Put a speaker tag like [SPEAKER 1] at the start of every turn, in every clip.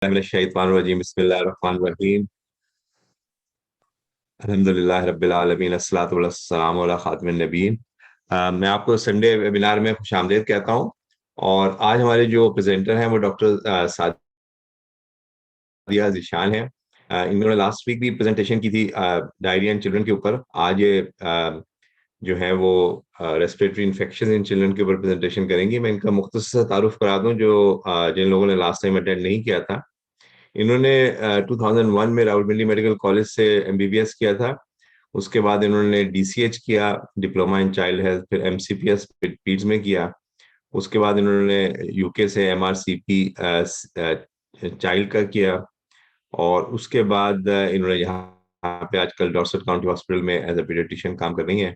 [SPEAKER 1] मिनश्शैतानिर्रजीम बिस्मिल्लाहिर्रहमानिर्रहीम अल्हम्दुलिल्लाहि रब्बिल आलमीन अस्सलातु वस्सलामु अला खातिमिन नबीयीन। मैं आपको संडे वेबिनार में खुशामदीद कहता हूं और आज हमारे जो प्रेजेंटर हैं वो डॉक्टर सादिया ज़ीशान हैं। इन्होंने लास्ट वीक भी प्रेजेंटेशन की थी डायरिया इन चिल्ड्रन के ऊपर। आज ये जो है वो रेस्पिरेटरी इन्फेक्शन इन चिल्ड्रन के ऊपर प्रेजेंटेशन करेंगी। मैं इनका मुख्तसर तारुफ करा दूं जो जिन लोगों ने लास्ट टाइम अटेंड नहीं किया था। इन्होंने 2001 में रावलपिंडी मेडिकल कॉलेज से एमबीबीएस किया था। उसके बाद इन्होंने डीसीएच किया, डिप्लोमा इन चाइल्ड हेल्थ, फिर एमसीपीएस पीड्स में किया। उसके बाद इन्होंने यूके से एमआरसीपी चाइल्ड का किया और उसके बाद इन्होंने यहाँ पे आजकल डॉर्सेट काउंटी हॉस्पिटल में एज ए पीडियाट्रिशियन काम कर रही हैं।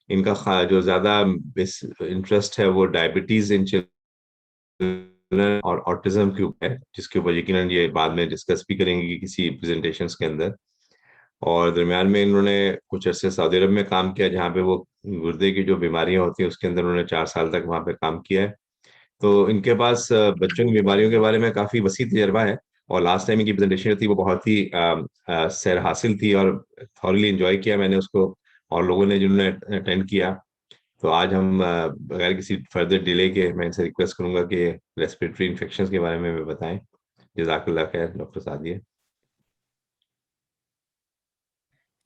[SPEAKER 1] इनका जो ज्यादा इंटरेस्ट है वो डायबिटीज इन चिल्ड्रन और ऑटिज्म के ऊपर है, जिसके ऊपर यकीनन ये बाद में डिस्कस भी करेंगे किसी प्रेजेंटेशंस के अंदर। और दरमियान में इन्होंने कुछ अरसे सऊदी अरब में काम किया, जहाँ पे वो गुर्दे की जो बीमारियां होती हैं उसके अंदर उन्होंने 4 साल तक वहाँ पे काम किया है। तो इनके पास बच्चों की बीमारियों के बारे में काफी वसी तजर्बा है और लास्ट टाइम इनकी प्रेजेंटेशन थी वो बहुत ही सैर हासिल थी और थॉरली एंजॉय किया मैंने उसको और लोगों ने जिन्होंने अटेंड किया। तो आज हम बगैर किसी फर्दर डिले के मैं इनसे रिक्वेस्ट करूंगा कि रेस्पिरेटरी इन्फेक्शंस के बारे में बताएं। जज़ाकल्लाह खैर डॉक्टर सादिया।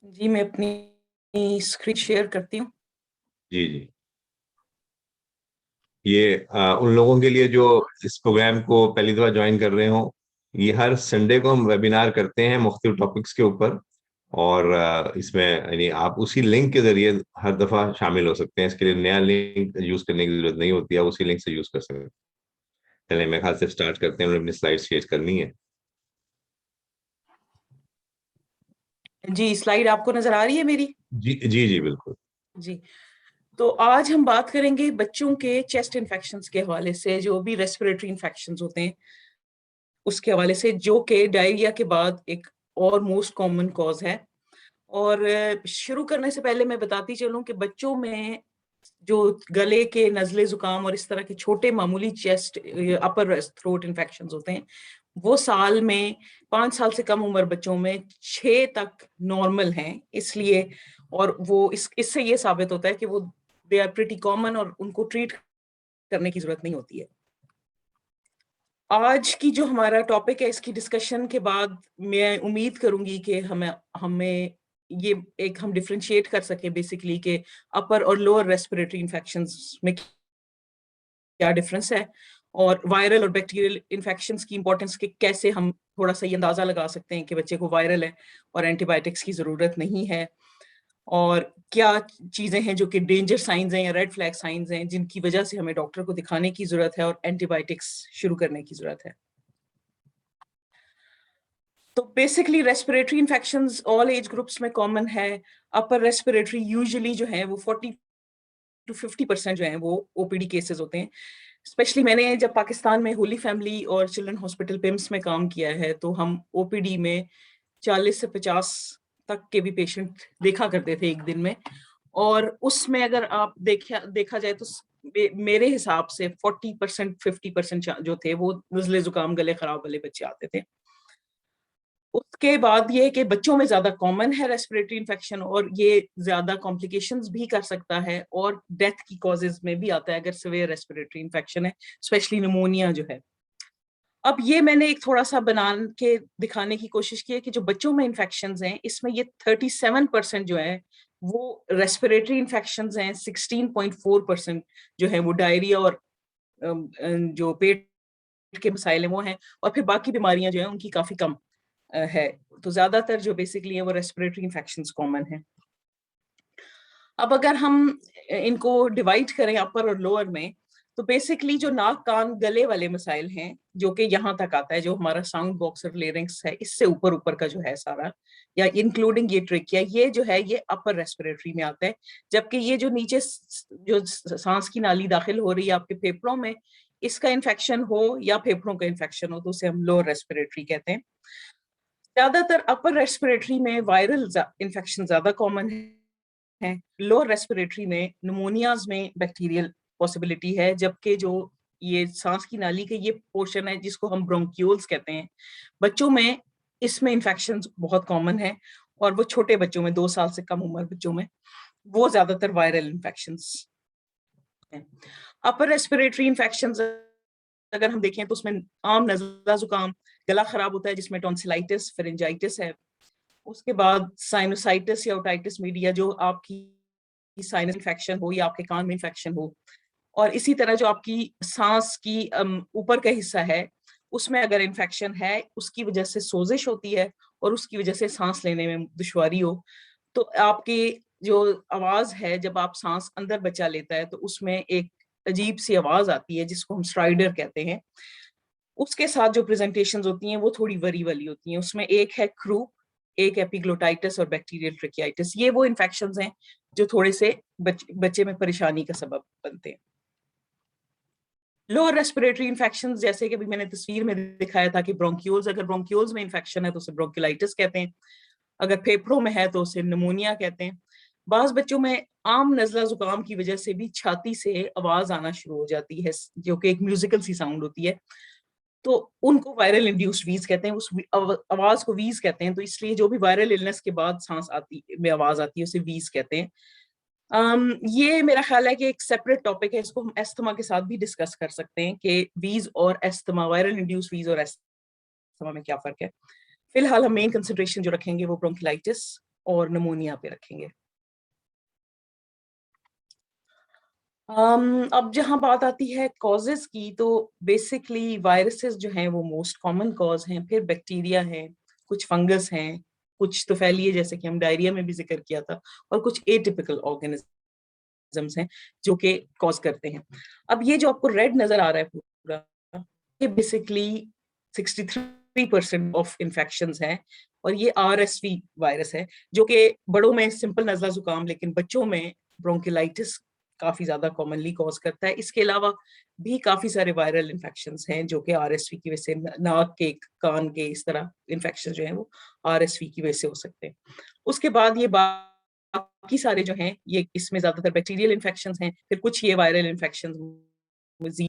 [SPEAKER 2] जी, मैं अपनी स्क्रीन शेयर करती हूँ।
[SPEAKER 1] जी जी, ये उन लोगों के लिए जो इस प्रोग्राम को पहली दफा ज्वाइन कर रहे हो, ये हर संडे को हम वेबिनार करते हैं मुख्तलिफ टॉपिक्स के ऊपर और इसमें यानी आप उसी लिंक के जरिए हर दफा शामिल हो सकते हैं। इसके लिए नया लिंक यूज करने की जरूरत नहीं होती है, उसी लिंक से यूज कर सकते हैं। चलिए मेरे ख्याल से स्टार्ट करते हैं, अपनी स्लाइड शेयर करनी है।
[SPEAKER 2] जी, स्लाइड आपको नजर आ रही है मेरी?
[SPEAKER 1] जी जी जी बिल्कुल।
[SPEAKER 2] जी, तो आज हम बात करेंगे बच्चों के चेस्ट इन्फेक्शंस के हवाले से, जो भी रेस्पिरेटरी इन्फेक्शंस होते हैं उसके हवाले से, जो कि डायरिया के बाद एक और मोस्ट कॉमन कॉज है। और शुरू करने से पहले मैं बताती चलूं कि बच्चों में जो गले के नजले जुकाम और इस तरह के छोटे मामूली चेस्ट अपर थ्रोट इन्फेक्शंस होते हैं, वो साल में 5 साल से कम उम्र बच्चों में 6 तक नॉर्मल हैं। इसलिए और वो इससे ये साबित होता है कि वो दे आर प्रीटी कॉमन और उनको ट्रीट करने की जरूरत नहीं होती है। आज की जो हमारा टॉपिक है, इसकी डिस्कशन के बाद मैं उम्मीद करूंगी कि हमें हमें ये एक हम डिफरेंशिएट कर सके बेसिकली कि अपर और लोअर रेस्पिरेटरी इन्फेक्शंस में क्या डिफरेंस है और वायरल और बैक्टीरियल इन्फेक्शंस की इंपॉर्टेंस के कैसे हम थोड़ा सा ये अंदाजा लगा सकते हैं कि बच्चे को वायरल है और एंटीबायोटिक्स की जरूरत नहीं है, और क्या चीजें हैं जो कि डेंजर साइंस हैं या रेड फ्लैग साइंस हैं जिनकी वजह से हमें डॉक्टर को दिखाने की जरूरत है और एंटीबायोटिक्स शुरू करने की जरूरत है। तो basically respiratory infections all age groups में कॉमन है। अपर रेस्पिरेटरी यूजुअली जो है वो 40 to 50% जो है वो ओपीडी केसेस होते हैं। स्पेशली मैंने जब पाकिस्तान में होली फैमिली और चिल्ड्रन हॉस्पिटल पिम्स में काम किया है, तो हम ओपीडी में 40 से 50 तक के भी पेशेंट देखा करते थे एक दिन में। और उसमें अगर आप देखा जाए तो मेरे हिसाब से 40% 50% जो थे वो नज़ले जुकाम गले खराब वाले बच्चे आते थे। उसके बाद ये कि बच्चों में ज्यादा कॉमन है रेस्पिरेटरी इन्फेक्शन और ये ज्यादा कॉम्प्लिकेशंस भी कर सकता है और डेथ की कॉजेज में भी आता है अगर सीवियर रेस्पिरेटरी इन्फेक्शन है, स्पेशली निमोनिया जो है। अब ये मैंने एक थोड़ा सा बना के दिखाने की कोशिश की है कि जो बच्चों में इन्फेक्शंस हैं इसमें ये 37% जो है वो रेस्पिरेटरी इन्फेक्शंस हैं, 16.4% जो है वो डायरिया और जो पेट के मसाइल हैं वो हैं, और फिर बाकी बीमारियां जो है उनकी काफी कम है। तो ज्यादातर जो बेसिकली है वो रेस्पिरेटरी इन्फेक्शंस कॉमन है। अब अगर हम इनको डिवाइड करें अपर और लोअर में, तो बेसिकली जो नाक कान गले वाले मसाइल हैं जो कि यहाँ तक आता है, जो हमारा साउंड बॉक्स और लेरिंग्स है, इससे ऊपर ऊपर का जो है सारा, या इंक्लूडिंग ये ट्रिकिया, ये जो है ये अपर रेस्पिरेटरी में आता है। जबकि ये जो नीचे जो सांस की नाली दाखिल हो रही है आपके फेफड़ों में, इसका इन्फेक्शन हो या फेफड़ों का इन्फेक्शन हो तो उसे हम लोअर रेस्पिरेटरी कहते हैं। ज्यादातर अपर रेस्पिरेटरी में वायरल इन्फेक्शन ज्यादा कॉमन है। लोअर रेस्पिरेटरी में निमोनियाज में बैक्टीरियल पॉसिबिलिटी है, जबकि जो ये सांस की नाली का ये पोर्शन है जिसको हम ब्रोंक्यूल्स कहते हैं, बच्चों में इसमें इन्फेक्शन बहुत कॉमन है, और वो छोटे बच्चों में 2 साल से कम उम्र बच्चों में वो ज्यादातर वायरल इन्फेक्शंस हैं। अपर रेस्पिरेटरी इन्फेक्शंस अगर हम देखें तो उसमें आम नज़ला जुकाम, गला खराब होता है जिसमें टॉन्सिलाइटिस, फेरिंजाइटिस है। उसके बाद साइनोसाइटिस या ओटाइटिस मीडिया, जो आपकी साइनस इन्फेक्शन हो या आपके कान में इन्फेक्शन हो। और इसी तरह जो आपकी सांस की ऊपर का हिस्सा है उसमें अगर इन्फेक्शन है, उसकी वजह से सोजिश होती है और उसकी वजह से सांस लेने में दुश्वारी हो, तो आपकी जो आवाज है जब आप सांस अंदर बच्चा लेता है तो उसमें एक अजीब सी आवाज आती है जिसको हम स्ट्राइडर कहते हैं। उसके साथ जो प्रेजेंटेशंस होती हैं वो थोड़ी वरी वाली होती हैं। उसमें एक है क्रूप, एक एपिग्लोटाइटिस और बैक्टीरियल ट्रिकियाइटिस। ये वो इन्फेक्शंस हैं जो थोड़े से बच्चे में परेशानी का सबब बनते हैं। लोअर रेस्पिरेटरी इन्फेक्शन, जैसे कि अभी मैंने तस्वीर में दिखाया था कि ब्रोंक्यूल्स, अगर ब्रोंक्यूल्स में इन्फेक्शन है तो उसे ब्रोंकिलाइटिस कहते हैं, अगर फेफड़ों में है तो उसे निमोनिया कहते हैं। बाज बच्चों में आम नजला जुकाम की वजह से भी छाती से आवाज आना शुरू हो जाती है जो कि एक म्यूजिकल सी साउंड होती है, तो उनको वायरल इंड्यूस्ड वीज कहते हैं। उस आवाज को वीज कहते हैं, तो इसलिए जो भी वायरल इलनेस के बाद सांस आती में आवाज आती है उसे वीज कहते हैं। ये मेरा ख्याल है कि एक सेपरेट टॉपिक है, इसको हम एस्थमा के साथ भी डिस्कस कर सकते हैं कि वीज और एस्थमा, वायरल इंड्यूस वीज और एस्थमा में क्या फर्क है। फिलहाल हम मेन कंसिडरेशन जो रखेंगे वो ब्रोंकिलाइटिस और निमोनिया पे रखेंगे। अब जहां बात आती है कॉजेस की, तो बेसिकली वायरसेस जो हैं वो मोस्ट कॉमन कॉज हैं, फिर बैक्टीरिया हैं, कुछ फंगस हैं, कुछ तो फैलिए जैसे कि हम डायरिया में भी जिक्र किया था, और कुछ एटिपिकल ऑर्गेनिजम्स हैं जो कि कॉज करते हैं। अब ये जो आपको रेड नजर आ रहा है पूरा, ये बेसिकली 63% ऑफ इन्फेक्शंस हैं, और ये आरएसवी वायरस है जो कि बड़ों में सिंपल नजला जुकाम, लेकिन बच्चों में ब्रोंकिलाइटिस काफी ज्यादा कॉमनली कॉज करता है। इसके अलावा भी काफी सारे वायरल इन्फेक्शंस हैं जो कि आरएसवी की वजह से, नाक के, कान के, इस तरह इन्फेक्शन जो है वो आरएसवी की वजह से हो सकते हैं। उसके बाद ये बाकी सारे जो हैं ये इसमें ज्यादातर बैक्टीरियल इन्फेक्शंस हैं, फिर कुछ ये वायरल इन्फेक्शंस।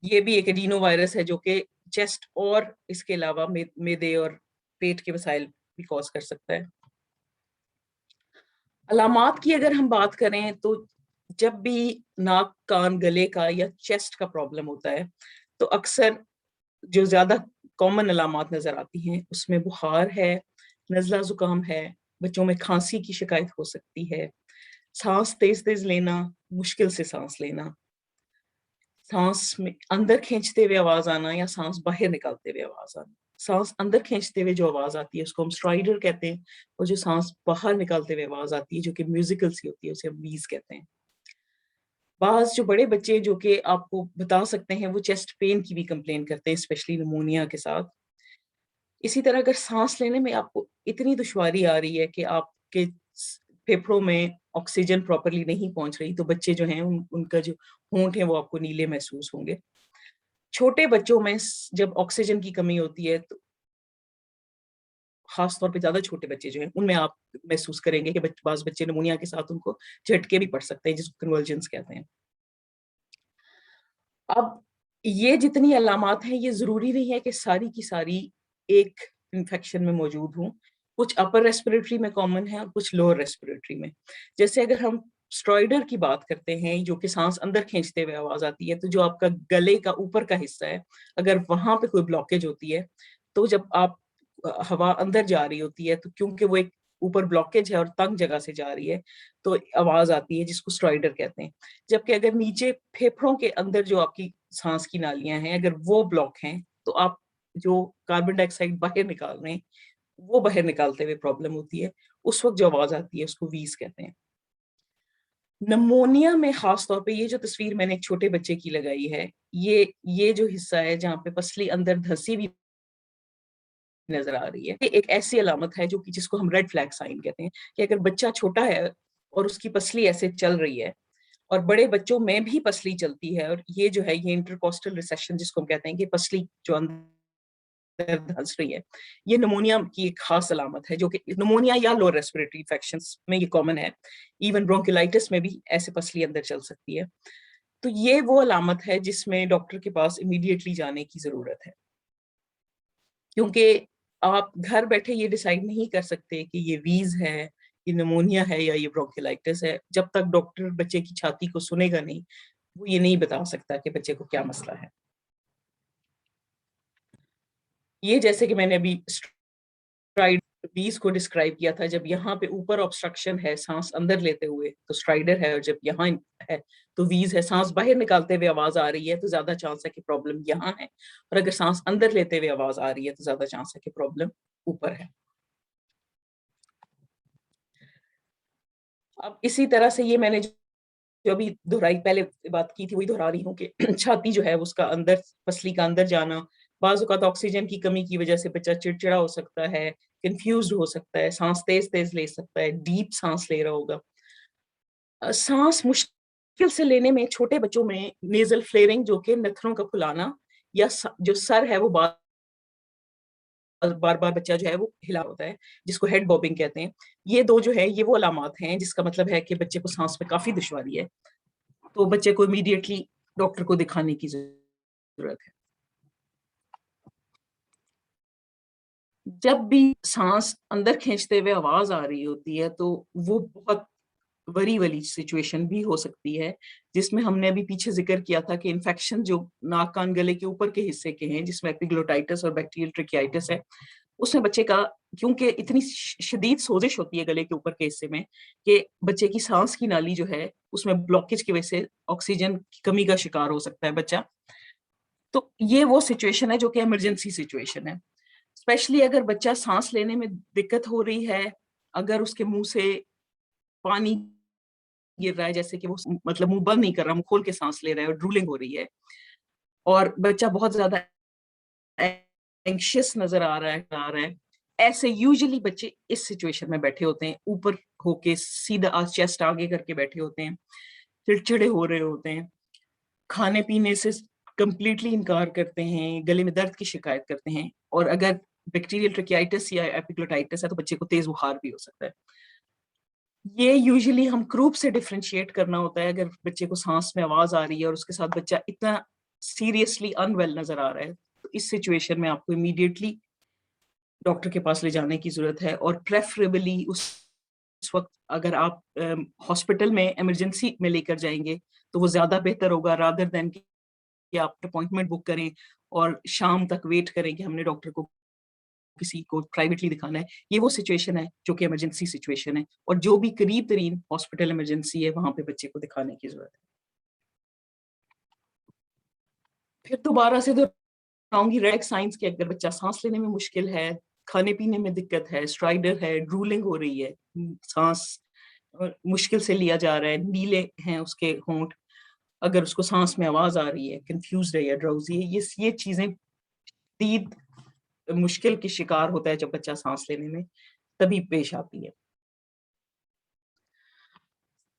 [SPEAKER 2] ये भी एक एडिनो वायरस है जो कि चेस्ट और इसके अलावा मेदे और पेट के मसाइल भी कॉज कर सकता है। अलामात की अगर हम बात करें तो जब भी नाक, कान, गले का या चेस्ट का प्रॉब्लम होता है तो अक्सर जो ज्यादा कॉमन अलामात नजर आती हैं उसमें बुखार है, नजला जुकाम है, बच्चों में खांसी की शिकायत हो सकती है, सांस तेज तेज लेना, मुश्किल से सांस लेना, सांस में अंदर खींचते हुए आवाज आना या सांस बाहर निकालते हुए आवाज आना। सांस अंदर खींचते हुए जो आवाज आती है उसको हम स्ट्राइडर कहते हैं, और जो सांस बाहर निकालते हुए आवाज आती है जो कि म्यूजिकल सी होती है उसे हम वीज कहते हैं। बाज जो बड़े बच्चे जो कि आपको बता सकते हैं वो चेस्ट पेन की भी कंप्लेन करते हैं, स्पेशली निमोनिया के साथ। इसी तरह अगर सांस लेने में आपको इतनी दुश्वारी आ रही है कि आपके फेफड़ों में ऑक्सीजन प्रॉपरली नहीं पहुंच रही, तो बच्चे जो हैं उनका जो होंठ है वो आपको नीले महसूस होंगे। छोटे बच्चों में जब ऑक्सीजन की कमी होती है तो खास तौर पे ज्यादा छोटे बच्चे जो हैं उनमें आप महसूस करेंगे कि बाज बच्चे निमोनिया के साथ उनको झटके भी पड़ सकते हैं जिसको कन्वर्जेंस कहते हैं। अब ये जितनी अलामात हैं ये जरूरी नहीं है कि सारी की सारी एक इन्फेक्शन में मौजूद हों। कुछ अपर रेस्पिरेटरी में कॉमन है और कुछ लोअर रेस्पिरेटरी में। जैसे अगर हम स्ट्रॉइडर की बात करते हैं जो कि सांस अंदर खींचते हुए आवाज आती है, तो जो आपका गले का ऊपर का हिस्सा है अगर वहां पे कोई ब्लॉकेज होती है तो जब आप हवा अंदर जा रही होती है तो क्योंकि वो एक ऊपर ब्लॉकेज है और तंग जगह से जा रही है तो आवाज आती है जिसको स्ट्रॉइडर कहते हैं। जबकि अगर नीचे फेफड़ों के अंदर जो आपकी सांस की नालियां हैं अगर वो ब्लॉक हैं तो आप जो कार्बन डाइऑक्साइड बाहर निकाल रहे हैं वो बाहर निकालते हुए प्रॉब्लम होती है, उस वक्त जो आवाज आती है उसको वीज कहते हैं। नमोनिया में खास तौर पे ये जो तस्वीर मैंने एक छोटे बच्चे की लगाई है, ये जो हिस्सा है जहाँ पे पसली अंदर धंसी हुई नजर आ रही है, ये एक ऐसी अलामत है जो कि जिसको हम रेड फ्लैग साइन कहते हैं कि अगर बच्चा छोटा है और उसकी पसली ऐसे चल रही है, और बड़े बच्चों में भी पसली चलती है, और ये जो है ये इंटरकोस्टल रिसेशन जिसको हम कहते हैं कि पसली जो अंदर धंस रही है, ये निमोनिया की एक खास अलामत है जो कि निमोनिया या लोअर रेस्पिरेटरी इन्फेक्शंस में ये कॉमन है। इवन ब्रोंकिलाइटिस में भी ऐसे पसली अंदर चल सकती है। तो ये वो अलामत है जिसमें डॉक्टर के पास इमीडिएटली जाने की जरूरत है, क्योंकि आप घर बैठे ये डिसाइड नहीं कर सकते कि ये वीज है, ये निमोनिया है या ये ब्रोंकियोलाइटिस है। जब तक डॉक्टर बच्चे की छाती को सुनेगा नहीं, वो ये नहीं बता सकता कि बच्चे को क्या मसला है। ये जैसे कि मैंने अभी स्ट्राइड वीज को डिस्क्राइब किया था, जब यहाँ पे ऊपर ऑब्स्ट्रक्शन है सांस अंदर लेते हुए तो स्ट्राइडर है, और जब यहाँ है तो वीज है। सांस बाहर निकालते हुए आवाज आ रही है तो ज्यादा चांस है कि प्रॉब्लम यहाँ है, और अगर सांस अंदर लेते हुए आवाज आ रही है तो ज्यादा चांस है कि प्रॉब्लम ऊपर है। अब इसी तरह से ये मैंने जो अभी दोहराई, पहले बात की थी वही दोहरा रही हूँ कि छाती जो है उसका अंदर, पसली का अंदर जाना, बाज़ औक़ात ऑक्सीजन की कमी की वजह से बच्चा चिड़चिड़ा हो सकता है, कंफ्यूज्ड हो सकता है, सांस तेज-तेज ले सकता है, डीप सांस ले रहा होगा। सांस मुश्किल से लेने में छोटे बच्चों में नेज़ल फ्लेयरिंग, जो कि नथनों का फुलाना, या जो सर है वो बार-बार बच्चा जो है वो हिला होता है, जिसको हेड बॉबिंग कहते हैं। ये 2 जो है ये वो अलामात हैं जिसका मतलब है कि बच्चे को सांस में काफ़ी दुश्वारी है। तो बच्चे को इमीडिएटली डॉक्टर को दिखाने की ज़रूरत है। जब भी सांस अंदर खींचते हुए आवाज़ आ रही होती है, तो वो बहुत वरी वाली सिचुएशन भी हो सकती है, जिसमें हमने अभी पीछे ज़िक्र किया था कि इन्फेक्शन जो नाक, कान, गले के ऊपर के हिस्से के हैं, जिसमें एपिग्लोटाइटिस और बैक्टीरियल ट्रैकियाइटिस है, उसमें बच्चे का, क्योंकि इतनी शदीद सोजिश होती है गले के ऊपर के हिस्से में, कि बच्चे की सांस की नाली जो है, उसमें ब्लॉकेज की वजह से ऑक्सीजन की कमी का शिकार हो सकता है बच्चा। तो ये वो सिचुएशन है जो कि इमरजेंसी सिचुएशन है। स्पेशली अगर बच्चा सांस लेने में दिक्कत हो रही है, अगर उसके मुँह से पानी गिर रहा है, जैसे कि वो मतलब मुँह बंद नहीं कर रहा, मुँह खोल के सांस ले रहा है और ड्रूलिंग हो रही है, और बच्चा बहुत ज़्यादा एंग्ज़ियस नज़र आ रहा है, ऐसे यूजुअली बच्चे इस सिचुएशन में बैठे होते हैं, ऊपर होके सीधा चेस्ट आगे करके बैठे होते हैं, चिड़चिड़े हो रहे होते हैं, खाने-पीने से कंप्लीटली इनकार करते हैं, गले में दर्द की शिकायत करते हैं, और अगर बैक्टीरियल ट्रैकियाइटिस या एपिग्लोटाइटिस है तो बच्चे को तेज़ बुखार भी हो सकता है। ये यूजुअली हम ग्रुप से डिफरेंशिएट करना होता है, अगर बच्चे को साँस में आवाज़ आ रही है और उसके साथ बच्चा इतना सीरियसली अनवेल नज़र आ रहा है, तो इस सिचुएशन में आपको इमीडिएटली डॉक्टर के पास ले जाने की ज़रूरत है, और प्रेफरेबली उस वक़्त अगर आप हॉस्पिटल में इमरजेंसी में लेकर जाएँगे, तो वो ज़्यादा बेहतर होगा, रादर दैन कि आप अपॉइंटमेंट बुक करें और शाम तक वेट करें कि हमने डॉक्टर को किसी को प्राइवेटली दिखाना है। ये वो सिचुएशन है जो कि इमरजेंसी सिचुएशन है, और जो भी करीब-तरीन हॉस्पिटल इमरजेंसी है, वहाँ पे बच्चे को दिखाने की ज़रूरत है। फिर दोबारा से दोहराऊँगी, रेड साइन्स कि अगर बच्चा साँस लेने में मुश्किल है, खाने-पीने में दिक्कत है, स्ट्राइडर है, ड्रूलिंग हो रही है, साँस मुश्किल से लिया जा रहा है, नीले हैं उसके होंठ, अगर उसको साँस में आवाज़ आ रही है, कन्फ्यूज़्ड है या ड्राउज़ी है, ये चीज़ें शदीद मुश्किल की शिकार होता है जब बच्चा साँस लेने में, तभी पेश आती है।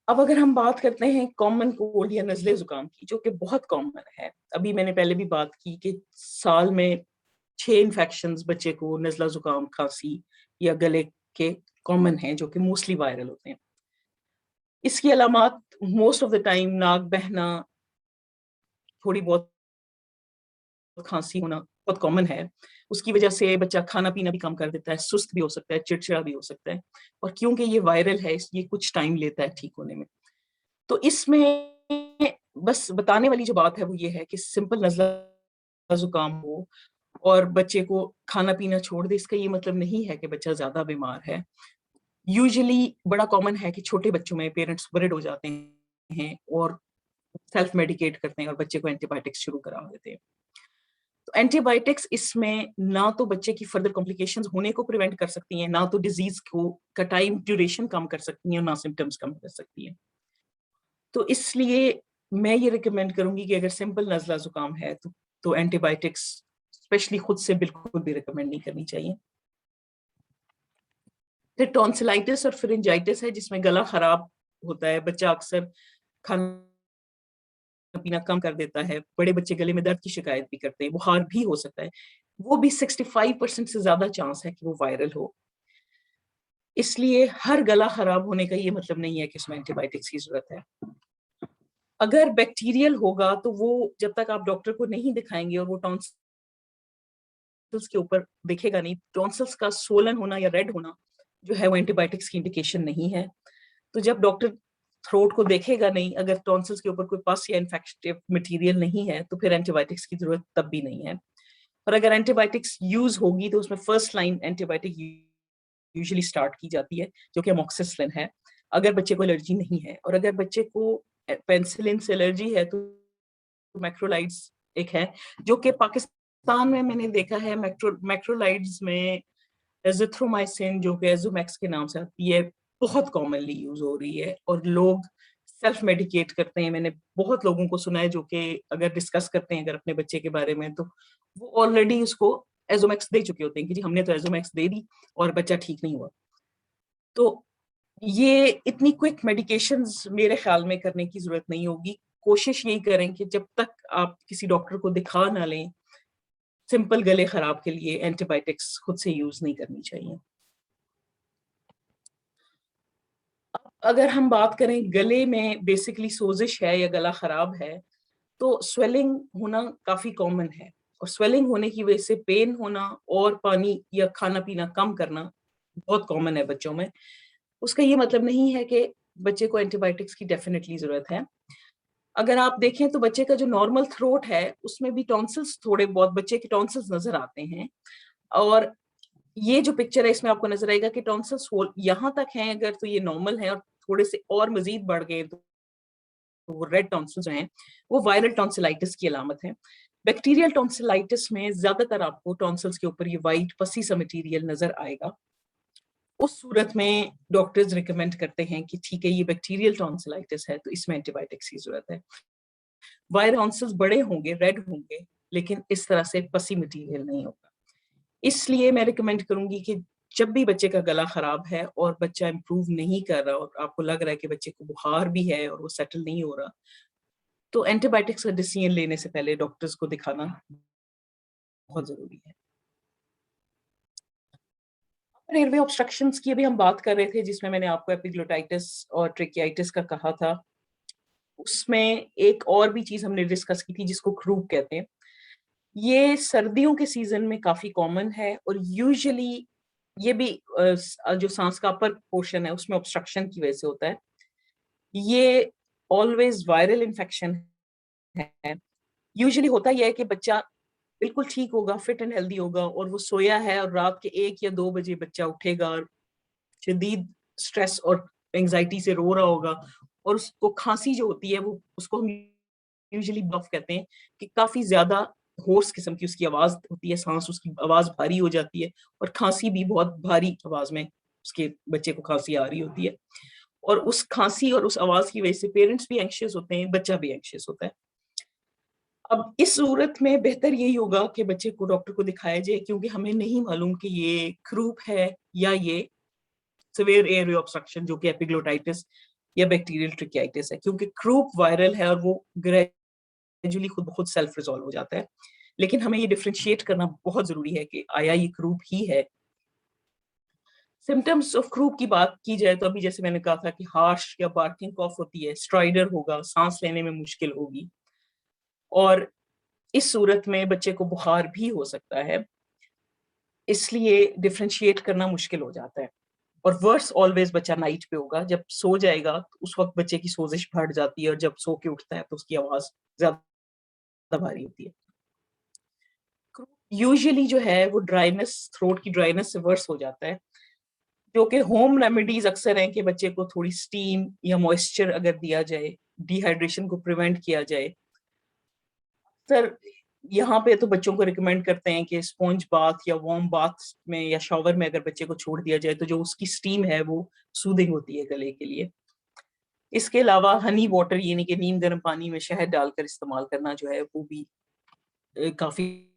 [SPEAKER 2] अब अगर हम बात करते हैं कॉमन कोल्ड या नज़ले ज़ुकाम की, जो कि बहुत कॉमन है। अभी मैंने पहले भी बात की कि साल में 6 इन्फेक्शंस बच्चे को नज़ला ज़ुकाम, खाँसी या गले के कॉमन हैं, जो कि मोस्टली वायरल होते हैं। इसकी अलामात मोस्ट ऑफ द टाइम नाक बहना, थोड़ी बहुत खाँसी होना बहुत कॉमन है। उसकी वजह से बच्चा खाना-पीना भी कम कर देता है, सुस्त भी हो सकता है, चिड़चिड़ा भी हो सकता है, और क्योंकि ये वायरल है, ये कुछ टाइम लेता है ठीक होने में। तो इसमें बस बताने वाली जो बात है वो ये है कि सिंपल नज़ला ज़ुकाम हो और बच्चे को खाना-पीना छोड़ दे, इसका ये मतलब नहीं है कि बच्चा ज़्यादा बीमार है। यूजुअली बड़ा कॉमन है कि छोटे बच्चों में पेरेंट्स वरिड हो जाते हैं और सेल्फ मेडिकेट करते हैं और बच्चे को एंटीबायोटिक्स शुरू करा देते हैं। तो एंटीबायोटिक्स इसमें ना तो बच्चे की फर्दर कॉम्प्लिकेशंस होने को प्रिवेंट कर सकती हैं, ना तो डिज़ीज़ को का टाइम ड्यूरेशन कम कर सकती हैं, और ना सिम्पटम्स कम कर सकती हैं। तो इसलिए मैं ये रिकमेंड करूँगी कि अगर सिंपल नज़ला ज़ुकाम है तो एंटीबायोटिक्स स्पेशली खुद से बिल्कुल भी रिकमेंड नहीं करनी चाहिए। फिर टॉन्सिलाइटिस और फारिंजाइटिस है, जिसमें गला खराब होता है, बच्चा अक्सर खाना-पीना कम कर देता है, बड़े बच्चे गले में दर्द की शिकायत भी करते हैं, बुखार भी हो सकता है। वो भी 65% से ज़्यादा चांस है कि वो वायरल हो। इसलिए हर गला खराब होने का ये मतलब नहीं है कि उसमें एंटीबायोटिक्स की ज़रूरत है। अगर बैक्टीरियल होगा तो वो जब तक आप डॉक्टर को नहीं दिखाएंगे और वो टॉन्सिल्स के ऊपर दिखेगा नहीं, टॉन्सिल्स का सोलन होना या रेड होना जो है वो एंटीबायोटिक्स की इंडिकेशन नहीं है। तो जब डॉक्टर थ्रोट को देखेगा नहीं, अगर टॉन्सिल्स के ऊपर कोई पस या इन्फेक्टिव मटेरियल नहीं है, तो फिर एंटीबायोटिक्स की जरूरत तब भी नहीं है। और अगर एंटीबायोटिक्स यूज होगी तो उसमें first line antibiotic usually start की जाती है, जो कि अमोक्सिसिलिन है, अगर बच्चे को एलर्जी नहीं है। और अगर बच्चे को पेनिसिलिन से एलर्जी है तो मैक्रोलाइड्स एक है, जो कि पाकिस्तान में मैंने देखा है, मैक्रोलाइड्स में एजिथ्रोमाइसिन जो कि एजोमैक्स के नाम से आती है, बहुत कॉमनली यूज हो रही है और लोग सेल्फ मेडिकेट करते हैं। मैंने बहुत लोगों को सुना है जो कि अगर डिस्कस करते हैं अगर अपने बच्चे के बारे में, तो वो ऑलरेडी उसको एजोमैक्स दे चुके होते हैं कि जी हमने तो एजोमैक्स दे दी और बच्चा ठीक नहीं हुआ। तो ये इतनी क्विक मेडिकेशंस मेरे ख्याल में करने की जरूरत नहीं होगी। कोशिश यही करें कि जब तक आप किसी डॉक्टर को दिखा ना लें, सिंपल गले खराब के लिए एंटीबायोटिक्स खुद से यूज नहीं करनी चाहिए। अगर हम बात करें गले में बेसिकली सोजिश है या गला खराब है, तो स्वेलिंग होना काफी कॉमन है। और स्वेलिंग होने की वजह से पेन होना और पानी या खाना पीना कम करना बहुत कॉमन है बच्चों में। उसका ये मतलब नहीं है कि बच्चे को एंटीबायोटिक्स की डेफिनेटली जरूरत है। अगर आप देखें तो बच्चे का जो नॉर्मल थ्रोट है उसमें भी टॉन्सिल्स, थोड़े बहुत बच्चे के टॉन्सिल्स नजर आते हैं। और ये जो पिक्चर है इसमें आपको नजर आएगा कि टॉन्सिल्स यहाँ तक हैं अगर, तो ये नॉर्मल है, और थोड़े से और मजीद बढ़ गए तो वो रेड टॉन्सिल्स जो हैं वो वायरल टॉन्सिलाइटिस की अलामत है। बैक्टीरियल टॉन्सिलाइटिस में ज्यादातर आपको टॉन्सिल्स के ऊपर ये वाइट पसी सा मटेरियल नजर आएगा। उस सूरत में डॉक्टर्स रिकमेंड करते हैं कि ठीक है ये बैक्टीरियल टॉन्सिलाइटिस है तो इसमें एंटीबायोटिक्स की जरूरत है। वायरल टॉन्सिल्स बड़े होंगे, रेड होंगे, लेकिन इस तरह से पसी मटेरियल नहीं होगा। इसलिए मैं रिकमेंड करूंगी कि जब भी बच्चे का गला खराब है और बच्चा इंप्रूव नहीं कर रहा और आपको लग रहा है कि बच्चे को बुखार भी है और वो सेटल नहीं हो रहा, तो एंटीबायोटिक्स का डिसीजन लेने से पहले डॉक्टर्स को दिखाना बहुत जरूरी है। एयरवे ऑब्स्ट्रक्शंस की अभी हम बात कर रहे थे, जिसमें मैंने आपको एपिग्लोटाइटिस और ट्रेकियाइटिस का कहा था। उसमें एक और भी चीज हमने डिस्कस की थी जिसको क्रूप कहते हैं। ये सर्दियों के सीजन में काफी कॉमन है और यूजुअली ये भी जो सांस का अपर पोर्शन है उसमें ऑब्स्ट्रक्शन की वजह से होता है। ये ऑलवेज वायरल इन्फेक्शन है। यूजुअली होता यह है कि बच्चा बिल्कुल ठीक होगा, फिट एंड हेल्दी होगा, और वो सोया है और रात के 1 या 2 बजे बच्चा उठेगा और शदीद स्ट्रेस और एंजाइटी से रो रहा होगा, और उसको खांसी जो होती है वो उसको हम यूजुअली बफ कहते हैं कि काफी ज्यादा होर्स किस्म की उसकी आवाज होती है, सांस उसकी आवाज भारी हो जाती है, और खांसी भी बहुत भारी आवाज में उसके बच्चे को खांसी आ रही होती है। और उस खांसी और उस आवाज की वजह से पेरेंट्स भी एंग्शियस होते हैं, बच्चा भी एंग्शियस होता है। अब इस सूरत में बेहतर यही होगा कि बच्चे को डॉक्टर को दिखाया जाए, क्योंकि हमें नहीं मालूम कि ये क्रूप है या ये सिवियर एयरवे ऑब्स्ट्रक्शन जो कि एपिग्लोटाइटिस या बैक्टीरियल ट्रिकियाइटिस है। क्योंकि क्रूप वायरल है और वो ग्रेजुअली खुद ब खुद सेल्फ रिजॉल्व हो जाता है। लेकिन हमें ये डिफरेंशिएट करना बहुत जरूरी है कि आया ये क्रूप ही है। सिम्टम्स ऑफ क्रूप की बात की जाए तो अभी जैसे मैंने कहा था कि हार्श या बार्किंग कॉफ होती है, स्ट्राइडर होगा, सांस लेने में मुश्किल होगी, और इस सूरत में बच्चे को बुखार भी हो सकता है। इसलिए डिफरेंशिएट करना मुश्किल हो जाता है। और वर्स ऑलवेज बच्चा नाइट पे होगा, जब सो जाएगा तो उस वक्त बच्चे की सोजिश बढ़ जाती है, और जब सो के उठता है तो उसकी आवाज ज्यादा भारी होती है। यूजुअली जो है वो ड्राइनेस, थ्रोट की ड्राइनेस से वर्स हो जाता है, जो कि होम रेमेडीज अक्सर हैं कि बच्चे को थोड़ी स्टीम या मॉइस्चर अगर दिया जाए, डिहाइड्रेशन को प्रिवेंट किया जाए। सर यहाँ पे तो बच्चों को रिकमेंड करते हैं कि स्पॉन्ज बाथ या वार्म बाथ में या शॉवर में अगर बच्चे को छोड़ दिया जाए तो जो उसकी स्टीम है वो सूदिंग होती है गले के लिए। इसके अलावा हनी वाटर यानी कि नीम गर्म पानी में शहद डालकर इस्तेमाल करना जो है वो भी काफी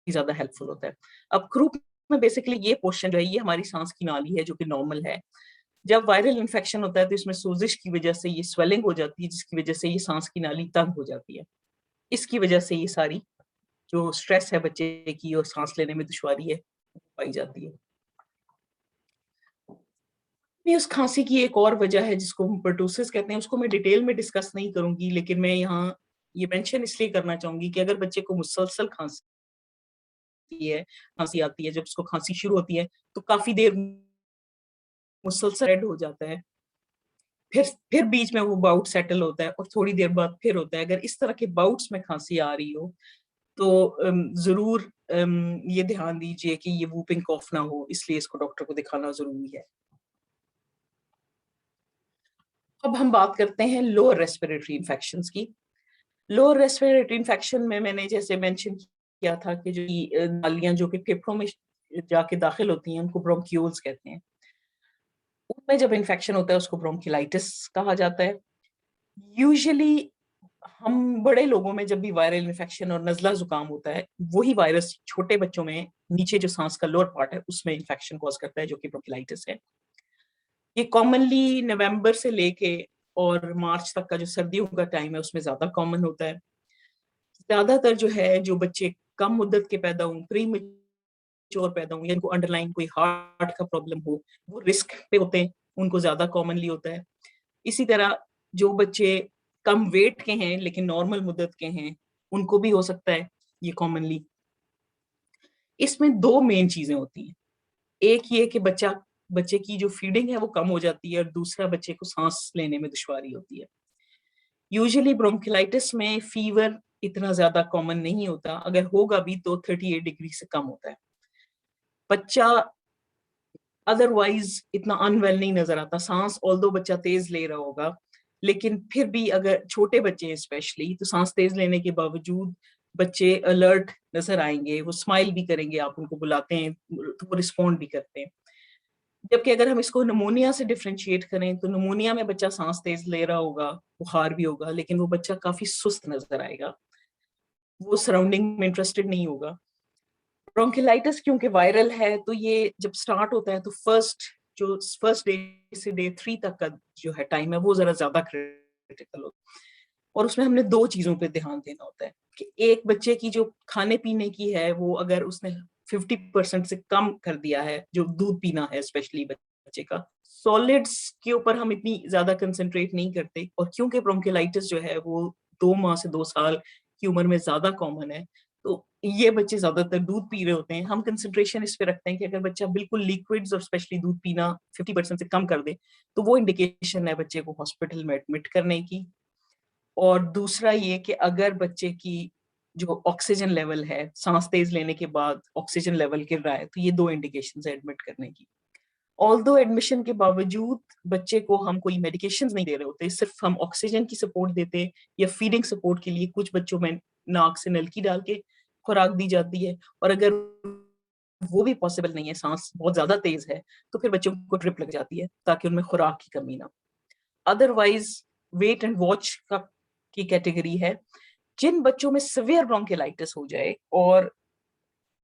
[SPEAKER 2] ज्यादा हेल्पफुल होता है। अब क्रूप में बेसिकली ये पोर्शन जो है ये हमारी सांस की नाली है जो कि नॉर्मल है। जब वायरल इन्फेक्शन होता है तो इसमें सोजिश की वजह से ये स्वेलिंग हो जाती है, जिसकी वजह से ये सांस की नाली तंग हो जाती है। इसकी वजह से ये सारी जो स्ट्रेस है बच्चे की और सांस लेने में दुश्वारी है पाई जाती है। उस खांसी की एक और वजह है जिसको हम पर्टूसिस कहते हैं, उसको मैं डिटेल में डिस्कस नहीं करूंगी, लेकिन मैं यहाँ ये मेंशन इसलिए करना चाहूंगी कि अगर बच्चे को मुसलसल खांसी आती है, जब उसको खांसी शुरू होती है तो काफी देर मुसलसल रेड हो जाता है, फिर बीच में वो बाउट सेटल होता है और थोड़ी देर बाद फिर होता है। अगर इस तरह के बाउट्स में खांसी आ रही हो तो जरूर ये ध्यान दीजिए कि ये वूपिंग कॉफ ना हो, इसलिए इसको डॉक्टर को दिखाना जरूरी है। अब हम बात करते हैं लोअर रेस्पिरेटरी इन्फेक्शंस की। लोअर रेस्पिरेटरी इन्फेक्शन में मैंने जैसे मेंशन किया था कि जो नालियां जो कि फेफड़ों में जाके दाखिल होती हैं उनको ब्रोंक्यूल्स कहते हैं। उनमें जब इन्फेक्शन होता है उसको ब्रोंकिलाइटिस कहा जाता है। यूजुअली हम बड़े लोगों में जब भी वायरल इन्फेक्शन और नजला जुकाम होता है, वही वायरस छोटे बच्चों में नीचे जो सांस का लोअर पार्ट है उसमें इन्फेक्शन कॉज करता है, जो कि ब्रोंकिलाइटिस है। ये कॉमनली नवंबर से लेके और मार्च तक का जो सर्दियों का टाइम है उसमें ज्यादा कॉमन होता है। ज्यादातर जो है, जो बच्चे कम मुद्दत के पैदा हों, प्री मैच्योर पैदा हों, या इनको अंडरलाइन कोई हार्ट का प्रॉब्लम हो, वो रिस्क पे होते हैं, उनको ज्यादा कॉमनली होता है। इसी तरह जो बच्चे कम वेट के हैं लेकिन नॉर्मल मुद्दत के हैं, उनको भी हो सकता है ये कॉमनली। इसमें दो मेन चीजें होती हैं, एक ये कि बच्चे की जो फीडिंग है वो कम हो जाती है, और दूसरा बच्चे को सांस लेने में दुश्वारी होती है। यूजुअली ब्रोंकिलाइटिस में फीवर इतना ज्यादा कॉमन नहीं होता, अगर होगा भी तो 38 डिग्री से कम होता है। बच्चा अदरवाइज इतना अनवेल नहीं नजर आता, सांस ऑल्दो बच्चा तेज ले रहा होगा, लेकिन फिर भी अगर छोटे बच्चे हैं स्पेशली, तो सांस तेज लेने के बावजूद बच्चे अलर्ट नजर आएंगे, वो स्माइल भी करेंगे, आप उनको बुलाते हैं तो वो रिस्पॉन्ड भी करते हैं। जबकि अगर हम इसको निमोनिया से डिफ्रेंशिएट करें तो निमोनिया में बच्चा सांस तेज ले रहा होगा, बुखार भी होगा, लेकिन वो बच्चा काफी सुस्त नजर आएगा, वो सराउंडिंग में इंटरेस्टेड नहीं होगा। ब्रोंकिलाइटिस क्योंकि वायरल है, तो ये जब स्टार्ट होता है तो फर्स्ट डे से डे 3 तक का जो है टाइम है वो जरा ज्यादा क्रिटिकल होता है। और उसमें हमने दो चीजों पे ध्यान देना होता है कि एक, बच्चे की जो खाने पीने की है वो अगर उसने 50% से कम कर दिया है, जो दूध पीना है स्पेशली बच्चे का, सॉलिड्स के ऊपर हम इतनी ज्यादा कंसंट्रेट नहीं करते। और क्योंकि ब्रोंकिलाइटिस जो है वो 2 माह से 2 साल की उम्र में ज्यादा कॉमन है, तो ये बच्चे ज्यादातर दूध पी रहे होते हैं। हम कंसंट्रेशन इस पे रखते हैं कि अगर बच्चा बिल्कुल लिक्विड्स और स्पेशली दूध पीना 50% से कम कर दे तो वो इंडिकेशन है बच्चे को हॉस्पिटल में एडमिट करने की। और दूसरा ये कि अगर बच्चे की जो ऑक्सीजन लेवल है, सांस तेज लेने के बाद ऑक्सीजन लेवल गिर रहा है, तो ये दो इंडिकेशन है एडमिट करने की। ऑल्दो एडमिशन के बावजूद बच्चे को हम कोई मेडिकेशन नहीं दे रहे होते, सिर्फ हम ऑक्सीजन की सपोर्ट देते हैं, या फीडिंग सपोर्ट के लिए कुछ बच्चों में नाक से नलकी डाल के खुराक दी जाती है। और अगर वो भी पॉसिबल नहीं है, सांस बहुत ज्यादा तेज है, तो फिर बच्चों को ड्रिप लग जाती है ताकि उनमें खुराक की कमी ना। अदरवाइज वेट एंड वॉच का की कैटेगरी है, जिन बच्चों में सिवियर ब्रोंकिलाइटिस हो जाए और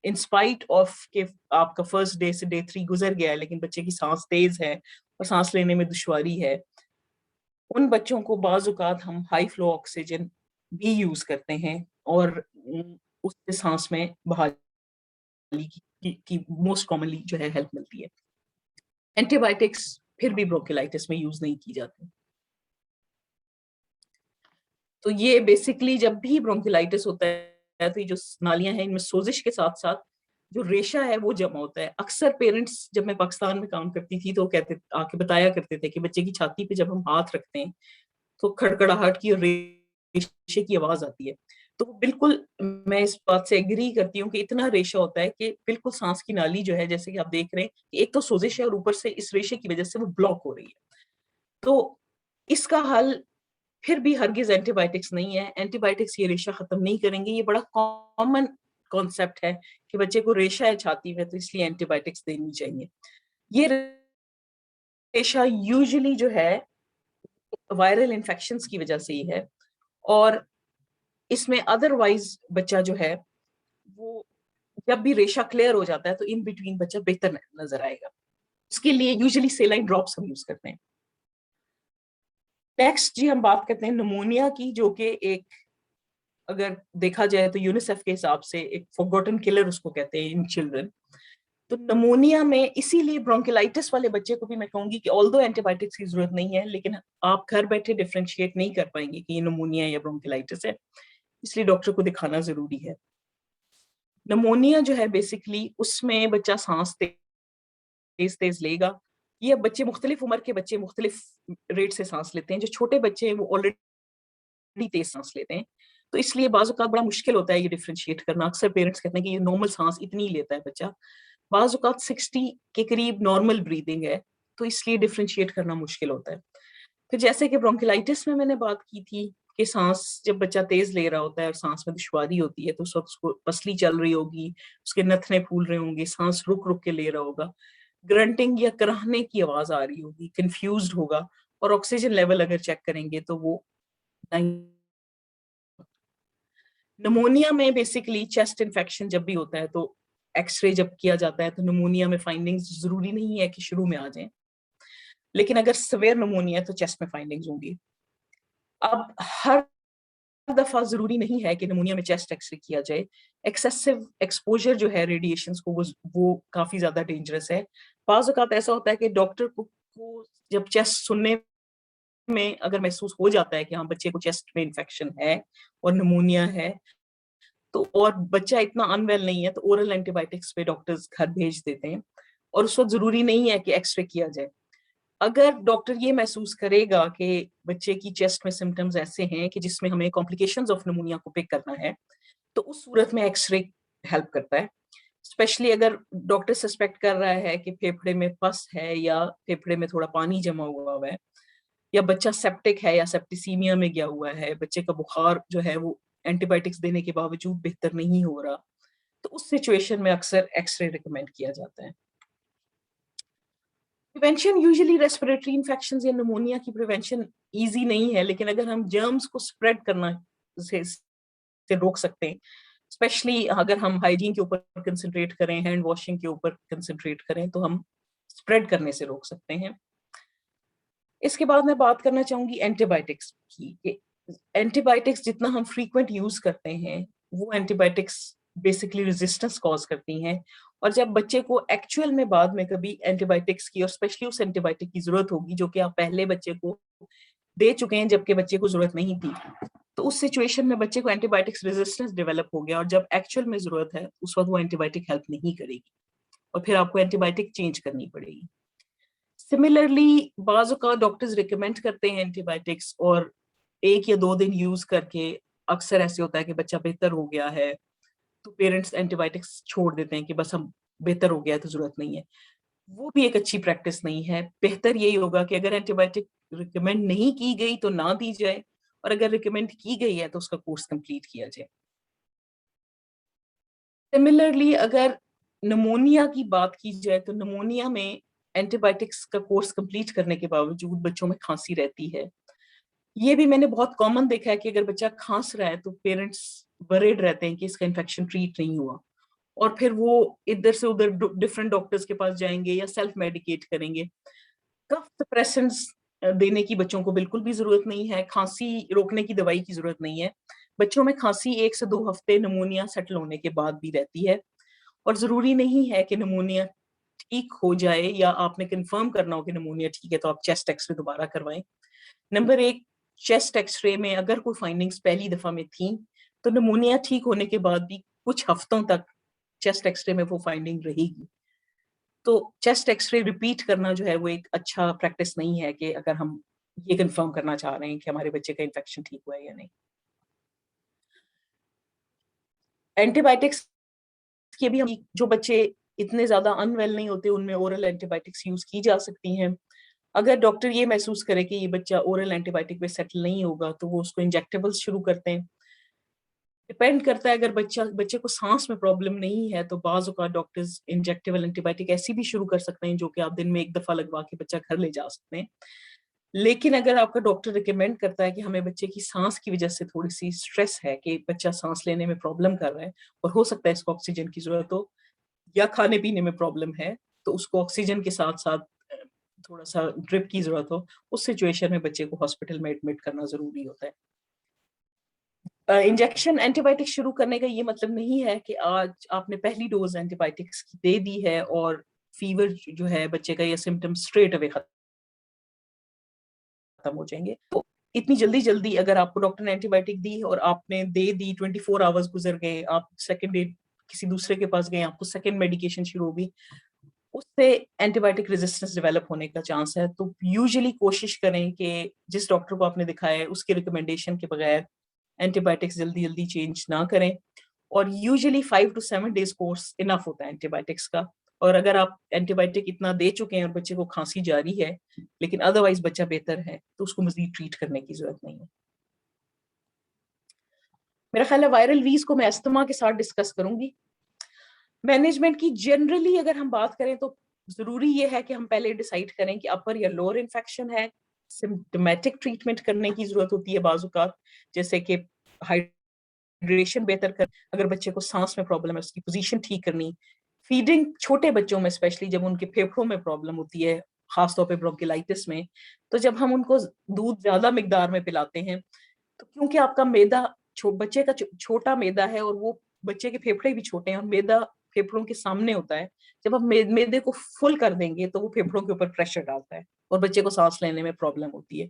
[SPEAKER 2] इन स्पाइट ऑफ के आपका फर्स्ट डे से डे 3 गुजर गया है लेकिन बच्चे की सांस तेज है और सांस लेने में दुश्वारी है, उन बच्चों को बाजुकात हम हाई फ्लो ऑक्सीजन भी यूज करते हैं, और उससे सांस में बहाली की मोस्ट कॉमनली जो है हेल्प मिलती है। एंटीबायोटिक्स फिर भी ब्रोंकिलाइटिस में यूज नहीं की जाती। तो ये बेसिकली जब भी ब्रोंकिलाइटिस होता है तो ये जो नालियां हैं इनमें सोजिश के साथ साथ जो रेशा है वो जमा होता है। अक्सर पेरेंट्स, जब मैं पाकिस्तान में काम करती थी, तो कहते आके बताया करते थे कि बच्चे की छाती पे जब हम हाथ रखते हैं तो खड़खड़ाहट की और रेशे की आवाज आती है। तो बिल्कुल मैं इस बात से एग्री करती हूँ कि इतना रेशा होता है कि बिल्कुल सांस की नाली जो है, जैसे कि आप देख रहे हैं, एक तो सोजिश है और ऊपर से इस रेशे की वजह से वो ब्लॉक हो रही है। तो इसका हल फिर भी हरगिज एंटीबायोटिक्स नहीं है। एंटीबायोटिक्स ये रेशा खत्म नहीं करेंगे। ये बड़ा कॉमन कॉन्सेप्ट है कि बच्चे को रेशा है छाती में तो इसलिए एंटीबायोटिक्स देनी चाहिए। ये रेशा यूजुअली जो है वायरल इन्फेक्शंस की वजह से ही है, और इसमें अदरवाइज बच्चा जो है वो जब भी रेशा क्लियर हो जाता है तो इन बिटवीन बच्चा बेहतर नजर आएगा। उसके लिए यूजुअली सेलाइन ड्रॉप्स हम यूज करते हैं। नेक्स्ट जी हम बात करते हैं निमोनिया की, जो कि एक, अगर देखा जाए तो यूनिसेफ के हिसाब से एक फॉरगॉटन किलर उसको कहते हैं इन चिल्ड्रन। तो नमोनिया में इसीलिए ब्रोंकिलाइटिस वाले बच्चे को भी मैं कहूंगी कि ऑल्दो एंटीबायोटिक्स की जरूरत नहीं है, लेकिन आप घर बैठे डिफरेंशिएट नहीं कर पाएंगे कि ये नमोनिया या ब्रोंकिलाइटिस है, इसलिए डॉक्टर को दिखाना जरूरी है। नमोनिया जो है बेसिकली उसमें बच्चा सांस तेज तेज लेगा। ये बच्चे मुख्तलिफ उम्र के बच्चे मुख्तलिफ रेट से सांस लेते हैं। जो छोटे बच्चे हैं वो ऑलरेडी तेज सांस लेते हैं, तो इसलिए बाज़ औक़ात बड़ा मुश्किल होता है ये डिफरेंशिएट करना। अक्सर पेरेंट्स कहते हैं कि ये नॉर्मल सांस इतनी लेता है बच्चा, बाज़ औक़ात 60 के करीब नॉर्मल ब्रीदिंग है, तो इसलिए डिफरेंशिएट करना मुश्किल होता है। फिर जैसे कि ब्रोंकिलाइटिस में मैंने बात की थी कि सांस जब बच्चा तेज ले रहा होता है और सांस में दुश्वारी होती है, तो उस वक्त उसको पसली चल रही होगी, उसके नथने फूल रहे होंगे, सांस रुक रुक के ले रहा होगा, ग्रंटिंग या कराहने की आवाज आ रही होगी, कंफ्यूज्ड होगा, और ऑक्सीजन लेवल अगर चेक करेंगे तो वो निमोनिया में बेसिकली चेस्ट इन्फेक्शन जब भी होता है तो एक्सरे जब किया जाता है तो निमोनिया में फाइंडिंग्स जरूरी नहीं है कि शुरू में आ जाए, लेकिन अगर सवेयर निमोनिया है तो चेस्ट में फाइंडिंग्स होंगी। अब हर दफा जरूरी नहीं है कि निमोनिया में चेस्ट एक्सरे किया जाए। एक्सेसिव एक्सपोजर जो है रेडिएशंस को वो काफी ज्यादा डेंजरस है। बाज़ औक़ात ऐसा होता है कि डॉक्टर को जब चेस्ट सुनने में अगर महसूस हो जाता है कि हाँ बच्चे को चेस्ट में इन्फेक्शन है और निमोनिया है, तो और बच्चा इतना अनवेल नहीं है तो ओरल एंटीबायोटिक्स पे डॉक्टर्स घर भेज देते हैं, और उस वक्त जरूरी नहीं है कि एक्सरे किया जाए। अगर डॉक्टर ये महसूस करेगा कि बच्चे की चेस्ट में सिम्टम्स ऐसे हैं कि जिसमें हमें कॉम्प्लिकेशंस ऑफ निमोनिया को पिक करना है, तो उस सूरत में एक्सरे हेल्प करता है। स्पेशली अगर डॉक्टर सस्पेक्ट कर रहा है कि फेफड़े में पस है या फेफड़े में थोड़ा पानी जमा हुआ है, या बच्चा सेप्टिक है या सेप्टिसीमिया में गया हुआ है, बच्चे का बुखार जो है वो एंटीबायोटिक्स देने के बावजूद बेहतर नहीं हो रहा, तो उस सिचुएशन में अक्सर एक्सरे रिकमेंड किया जाता है। प्रिवेंशन यूजुअली रेस्पिरेटरी इन्फेक्शंस या निमोनिया की प्रिवेंशन इजी नहीं है, लेकिन अगर हम जर्म्स को स्प्रेड करना से रोक सकते हैं, स्पेशली अगर हम हाइजीन के ऊपर कंसंट्रेट करें, हैंड वॉशिंग के ऊपर कंसंट्रेट करें, तो हम स्प्रेड करने से रोक सकते हैं। इसके बाद मैं बात करना चाहूंगी एंटीबायोटिक्स की। एंटीबायोटिक्स जितना हम फ्रीक्वेंट यूज करते हैं, वो एंटीबायोटिक्स बेसिकली रेजिस्टेंस कॉज करती हैं, और जब बच्चे को एक्चुअल में बाद में कभी एंटीबायोटिक्स की और स्पेशली उस एंटीबायोटिक की जरूरत होगी जो कि आप पहले बच्चे को दे चुके हैं जबकि बच्चे को जरूरत नहीं थी, तो उस सिचुएशन में बच्चे को एंटीबायोटिक्स रेजिस्टेंस डेवलप हो गया, और जब एक्चुअल में जरूरत है उस वक्त वो एंटीबायोटिक हेल्प नहीं करेगी और फिर आपको एंटीबायोटिक चेंज करनी पड़ेगी। सिमिलरली बाज़ औक़ात डॉक्टर्स रिकमेंड करते हैं एंटीबायोटिक्स, और 1 या 2 दिन यूज करके अक्सर ऐसे होता है कि बच्चा बेहतर हो गया है, तो पेरेंट्स एंटीबायोटिक्स छोड़ देते हैं कि बस हम बेहतर हो गया है तो जरूरत नहीं है। वो भी एक अच्छी प्रैक्टिस नहीं है। बेहतर यही होगा कि अगर एंटीबायोटिक रिकमेंड नहीं की गई तो ना दी जाए, और अगर रिकमेंड की गई है तो उसका कोर्स कंप्लीट किया जाए। सिमिलरली अगर निमोनिया की बात की जाए तो निमोनिया में एंटीबायोटिक्स का कोर्स कंप्लीट करने के बावजूद बच्चों में खांसी रहती है। ये भी मैंने बहुत कॉमन देखा है कि अगर बच्चा खांस रहा है तो पेरेंट्स वरीड रहते हैं कि इसका इन्फेक्शन ट्रीट नहीं हुआ, और फिर वो इधर से उधर डिफरेंट डॉक्टर्स के पास जाएंगे या सेल्फ मेडिकेट करेंगे। कफ सप्रेसेंट्स देने की बच्चों को बिल्कुल भी जरूरत नहीं है, खांसी रोकने की दवाई की जरूरत नहीं है। बच्चों में खांसी 1 से 2 हफ्ते निमोनिया सेटल होने के बाद भी रहती है, और जरूरी नहीं है कि निमोनिया ठीक हो जाए या आपने कंफर्म करना हो कि निमोनिया ठीक है तो आप चेस्ट एक्सरे दोबारा करवाएं। नंबर 1, चेस्ट एक्सरे में अगर कोई फाइंडिंग्स पहली दफा में थी, तो निमोनिया ठीक होने के बाद भी कुछ हफ्तों तक चेस्ट एक्सरे में वो फाइंडिंग रहेगी। तो चेस्ट एक्सरे रिपीट करना जो है वो एक अच्छा प्रैक्टिस नहीं है कि अगर हम ये कंफर्म करना चाह रहे हैं कि हमारे बच्चे का इन्फेक्शन ठीक हुआ है या नहीं। एंटीबायोटिक्स के भी हम जो बच्चे इतने ज्यादा अनवेल नहीं होते उनमें ओरल एंटीबायोटिक्स यूज की जा सकती हैं। अगर डॉक्टर ये महसूस करे कि ये बच्चा ओरल एंटीबायोटिक पे सेटल नहीं होगा तो वो उसको इंजेक्टेबल्स शुरू करते हैं। डिपेंड करता है, अगर बच्चे को सांस में प्रॉब्लम नहीं है तो बाज़ औक़ात डॉक्टर्स इंजेक्टेबल एंटीबायोटिक ऐसी भी शुरू कर सकते हैं जो कि आप दिन में 1 दफा लगवा के बच्चा घर ले जा सकते हैं। लेकिन अगर आपका डॉक्टर रिकमेंड करता है कि हमें बच्चे की सांस की वजह से थोड़ी-सी स्ट्रेस है कि बच्चा सांस लेने में प्रॉब्लम कर रहा है और हो सकता है इसको ऑक्सीजन की ज़रूरत हो, या खाने-पीने में प्रॉब्लम है, तो उसको ऑक्सीजन के साथ-साथ थोड़ा-सा ड्रिप की ज़रूरत हो, उस सिचुएशन में बच्चे को हॉस्पिटल में एडमिट करना ज़रूरी होता है। इंजेक्शन एंटीबायोटिक शुरू करने का ये मतलब नहीं है कि आज आपने पहली डोज एंटीबायोटिक्स की दे दी है और फीवर जो है बच्चे का या सिम्टम्स स्ट्रेट अवे खत्म हो जाएंगे। तो इतनी जल्दी जल्दी अगर आपको डॉक्टर ने एंटीबायोटिक दी और आपने दे दी, 24 आवर्स गुजर गए, आप सेकेंड डे किसी दूसरे के पास गए, आपको सेकेंड मेडिकेशन शुरू होगी, उससे एंटीबायोटिक रेजिस्टेंस डेवलप होने का चांस है। तो यूजुअली कोशिश करें कि जिस डॉक्टर को आपने दिखाया है उसके रिकमेंडेशन के बगैर एंटीबायोटिक्स जल्दी जल्दी चेंज ना करें। और usually 5 to 7 days course enough होता है एंटीबायोटिक्स का। और अगर आप एंटीबायोटिक इतना दे चुके हैं और बच्चे को खांसी जारी है लेकिन अदरवाइज बच्चा बेहतर है, तो उसको मजीद ट्रीट करने की जरूरत नहीं है। मेरा ख्याल है वायरल वीज को मैं अस्थमा के साथ डिस्कस करूंगी। मैनेजमेंट की जनरली अगर हम बात करें तो जरूरी ये है कि हम पहले डिसाइड करें कि अपर या लोअर इन्फेक्शन है। सिम्टोमेटिक ट्रीटमेंट करने की जरूरत होती है बाजुकात, जैसे कि हाइड्रेशन बेहतर कर, अगर बच्चे को सांस में प्रॉब्लम है उसकी पोजीशन ठीक करनी, फीडिंग छोटे बच्चों में स्पेशली जब उनके फेफड़ों में प्रॉब्लम होती है, खासतौर पे ब्रोंकिलाइटिस में, तो जब हम उनको दूध ज्यादा मिकदार में पिलाते हैं तो क्योंकि आपका मैदा बच्चे का छोटा मैदा है और वो बच्चे के फेफड़े भी छोटे हैं और मैदा फेफड़ों के सामने होता है, जब आप मैदे को फुल कर देंगे तो वो फेफड़ों के ऊपर प्रेशर डालता है और बच्चे को सांस लेने में प्रॉब्लम होती है।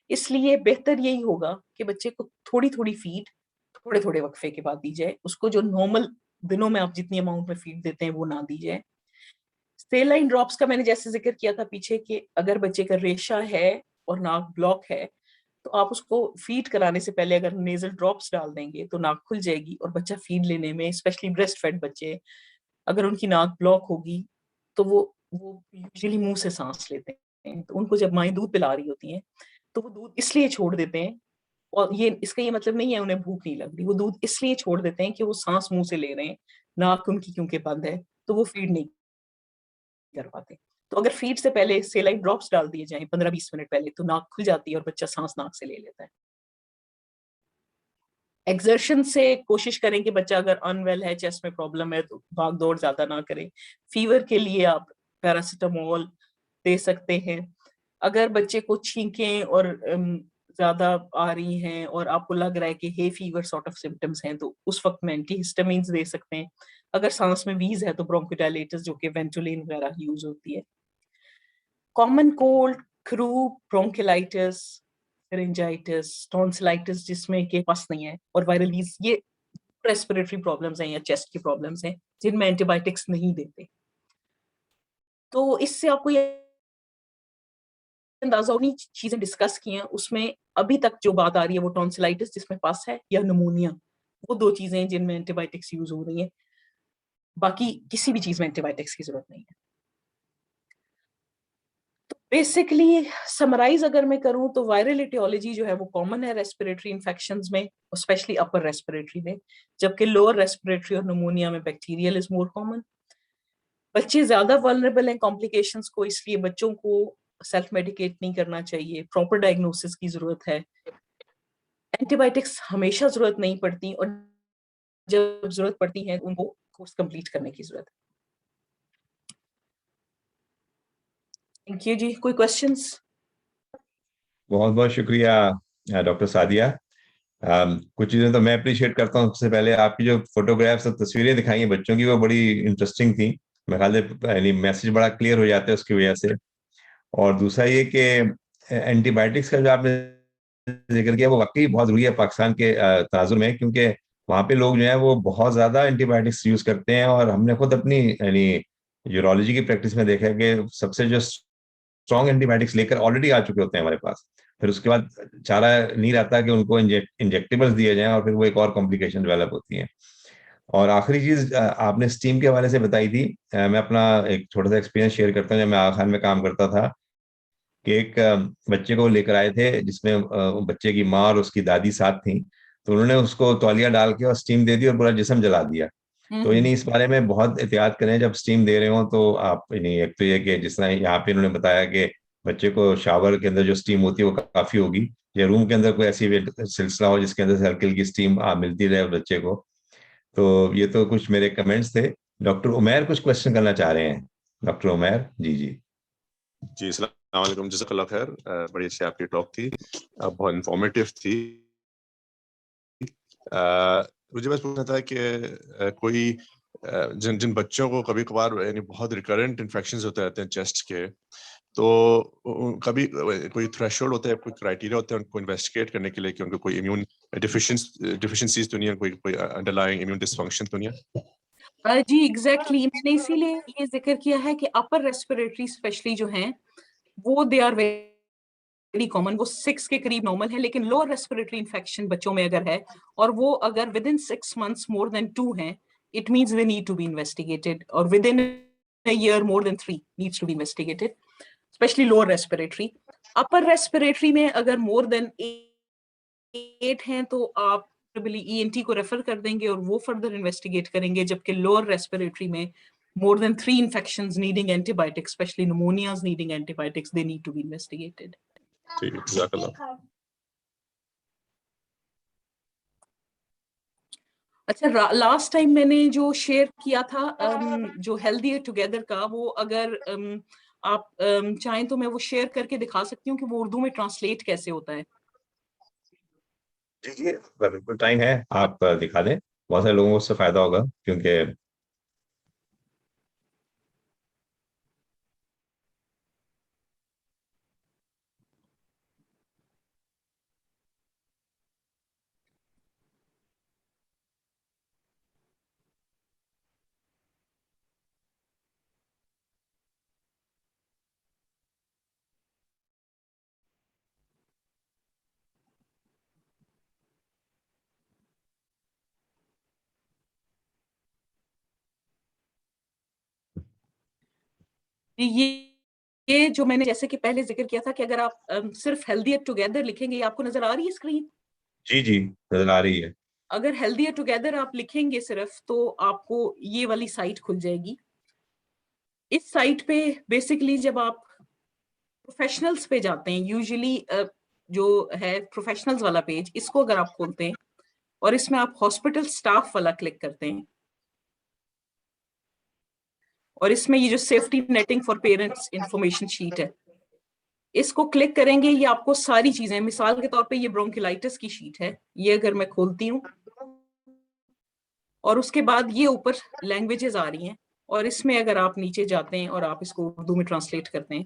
[SPEAKER 2] इसलिए बेहतर यही होगा कि बच्चे को थोड़ी थोड़ी फीड थोड़े थोड़े वक्फे के बाद दी जाए, उसको जो नॉर्मल दिनों में आप जितनी अमाउंट में फीड देते हैं वो ना दी जाए। सेलाइन ड्रॉप्स का मैंने जैसे जिक्र किया था पीछे कि अगर बच्चे का रेशा है और नाक ब्लॉक है तो आप उसको फीड कराने से पहले अगर नेजल ड्रॉप्स डाल देंगे तो नाक खुल जाएगी और बच्चा फीड लेने में, स्पेशली ब्रेस्ट फेड बच्चे, अगर उनकी नाक ब्लॉक होगी तो वो यूजुअली मुंह से सांस लेते हैं, तो उनको जब माएं दूध पिला रही होती हैं तो वो दूध इसलिए छोड़ देते हैं, और ये इसका ये मतलब नहीं है उन्हें भूख नहीं लग रही, वो दूध इसलिए छोड़ देते हैं कि वो सांस मुंह से ले रहे हैं, नाक उनकी क्योंकि बंद है तो वो फीड नहीं कर पाते। तो अगर फीड से पहले सेलाइन ड्रॉप्स डाल दिए जाएं 15-20 मिनट पहले तो नाक खुल जाती है और बच्चा सांस नाक से ले लेता है। एक्सर्शन से कोशिश करें कि बच्चा अगर अनवेल है, चेस्ट में प्रॉब्लम है, तो भाग दौड़ ज्यादा ना करें। फीवर के लिए आप पैरासिटामोल दे सकते हैं। अगर बच्चे को छींकें और ज्यादा आ रही हैं और आपको लग रहा है कि hay fever sort of symptoms हैं तो उस वक्त में एंटीहिस्टामिन्स दे सकते हैं। अगर सांस में वीज है तो ब्रोंकोडायलेटर्स जो कि वेंटुलिन वगैरह यूज होती है। Common cold, flu, bronchiolitis, pharyngitis, tonsillitis जिसमें के पास नहीं है, और वायरलीज, ये रेस्पिरेटरी प्रॉब्लम्स हैं या चेस्ट की प्रॉब्लम्स हैं जिनमें एंटीबायोटिक्स नहीं देते। तो इससे आपको ये अंदाजा उन्हीं चीजें डिस्कस की हैं उसमें अभी तक जो बात आ रही है वो टॉन्सिलाइटिस जिसमें पास है या निमोनिया, वो दो चीजें हैं जिनमें एंटीबायोटिक्स यूज हो रही हैं, बाकी किसी भी चीज में एंटीबायोटिक्स की जरूरत नहीं है। तो बेसिकली समराइज अगर मैं करूं तो वायरल एटियोलॉजी जो है वो कॉमन है रेस्पिरेटरी इन्फेक्शंस में, स्पेशली अपर रेस्पिरेटरी में, जबकि लोअर रेस्पिरेटरी और निमोनिया में बैक्टीरियल इज मोर कॉमन। बच्चे ज्यादा वल्नरेबल हैं कॉम्प्लिकेशंस को, इसलिए बच्चों को सेल्फ मेडिकेट नहीं करना चाहिए, प्रॉपर डायग्नोसिस की जरूरत है। एंटीबायोटिक्स हमेशा जरूरत नहीं पड़ती और जब जरूरत पड़ती है उनको कोर्स कंप्लीट करने की जरूरत है। थैंक यू जी, कोई क्वेश्चंस?
[SPEAKER 1] बहुत बहुत शुक्रिया डॉक्टर सादिया। कुछ चीजें तो मैं अप्रिशिएट करता हूँ। सबसे पहले आपकी जो फोटोग्राफ्स और तस्वीरें दिखाई हैं बच्चों की वो बड़ी इंटरेस्टिंग थी। मेरे ख्याल से मैसेज बड़ा क्लियर हो जाता है उसकी वजह से। और दूसरा ये कि एंटीबायोटिक्स का जो आपने जिक्र किया वो वाकई बहुत जरूरी है पाकिस्तान के तनाजुर में, क्योंकि वहाँ पे लोग जो है वो बहुत ज्यादा एंटीबायोटिक्स यूज करते हैं। और हमने खुद अपनी यानी यूरोलॉजी की प्रैक्टिस में देखा है कि सबसे जो स्ट्रॉन्ग एंटीबायोटिक्स लेकर ऑलरेडी आ चुके होते हैं हमारे पास, फिर उसके बाद चारा नहीं रहता कि उनको इंजेक्टेबल्स दिए जाएं और फिर वो एक और कॉम्प्लिकेशन डेवलप होती है। और आखिरी चीज आपने स्टीम के हवाले से बताई थी। मैं अपना एक छोटा सा एक्सपीरियंस शेयर करता हूँ। जब मैं आगा खान में काम करता था कि एक बच्चे को लेकर आए थे जिसमें बच्चे की माँ और उसकी दादी साथ थी, तो उन्होंने उसको तौलिया डाल के और स्टीम दे दी और पूरा जिस्म जला दिया। तो यानी इस बारे में बहुत एहतियात करें जब स्टीम दे रहे हो। तो आप यानी एक तो ये कि जिस तरह यहाँ पे उन्होंने बताया कि बच्चे को शावर के अंदर जो स्टीम होती है वो काफी होगी, या रूम के अंदर कोई ऐसी सिलसिला हो जिसके अंदर से हल्की हल्की स्टीम मिलती रहे बच्चे को। तो ये तो कुछ मेरे कमेंट्स थे। डॉक्टर उमैर कुछ क्वेश्चन करना चाह रहे हैं। डॉक्टर उमैर जी जी।
[SPEAKER 3] जी अस्सलाम वालेकुम, जज़ाकल्लाह खैर। बड़ी अच्छी आपकी टॉक थी, बहुत इंफॉर्मेटिव थी। मुझे बस पूछना था कि कोई जिन जिन बच्चों को कभी कभार यानी बहुत रिकरेंट इन्फेक्शंस होते रहते हैं चेस्ट के, तो कभी कोई थ्रेशोल्ड होता है, कोई क्राइटेरिया होता है उनको इन्वेस्टिगेट करने के लिए कि उनको कोई इम्यून डिफिशिएंसीज तो नहीं है, कोई अंडरलाइंग इम्यून डिसफंक्शन तो नहीं है?
[SPEAKER 2] जी एग्जैक्टली मैंने इसीलिए ये जिक्र किया है कि अपर रेस्पिरेटरी स्पेशली जो हैं वो दे आर वेरी कॉमन, वो 6 के करीब नॉर्मल है, लेकिन लोअर रेस्पिरेटरी इन्फेक्शन बच्चों में अगर है और वो अगर within 6 months more than 2 हैं, it means they need to be investigated, और within a year more than 3 needs to be investigated, especially lower respiratory. upper respiratory में अगर more than 8 हैं तो आप ENT को रेफर कर देंगे और वो फर्दर इन्वेस्टिगेट करेंगे, जबकि लोअर रेस्पिरेटरी में more than 3 infections needing antibiotics, especially pneumonias needing antibiotics, they need to be investigated.
[SPEAKER 3] ठीक है, जज़ाकल्लाह।
[SPEAKER 2] अच्छा, लास्ट टाइम मैंने जो शेयर किया था जो हेल्दी टुगेदर का, वो अगर आप चाहें तो मैं वो शेयर करके दिखा सकती हूँ कि वो उर्दू में ट्रांसलेट कैसे होता है।
[SPEAKER 1] जी जी, बिल्कुल टाइम है, आप दिखा दें, बहुत सारे लोगों को उससे फायदा होगा, क्योंकि
[SPEAKER 2] ये जो मैंने जैसे कि पहले जिक्र किया था कि अगर आप सिर्फ हेल्दी टुगेदर लिखेंगे, ये आपको नजर आ रही है स्क्रीन?
[SPEAKER 1] जी जी, नजर आ रही है।
[SPEAKER 2] अगर हेल्दी टुगेदर आप लिखेंगे सिर्फ, तो आपको ये वाली साइट खुल जाएगी। इस साइट पे बेसिकली जब आप प्रोफेशनल्स पे जाते हैं, यूजुअली जो है प्रोफेशनल्स वाला पेज, इसको अगर आप खोलते हैं और इसमें आप हॉस्पिटल स्टाफ वाला क्लिक करते हैं, और इसमें ये जो safety netting for parents information sheet है, इसको क्लिक करेंगे, ये आपको सारी चीजें, मिसाल के तौर पे ये ब्रोंकिलाइटिस की शीट है, ये अगर मैं खोलती हूँ और उसके बाद ये ऊपर लैंग्वेजेस आ रही हैं, और इसमें अगर आप नीचे जाते हैं और आप इसको उर्दू में ट्रांसलेट करते हैं,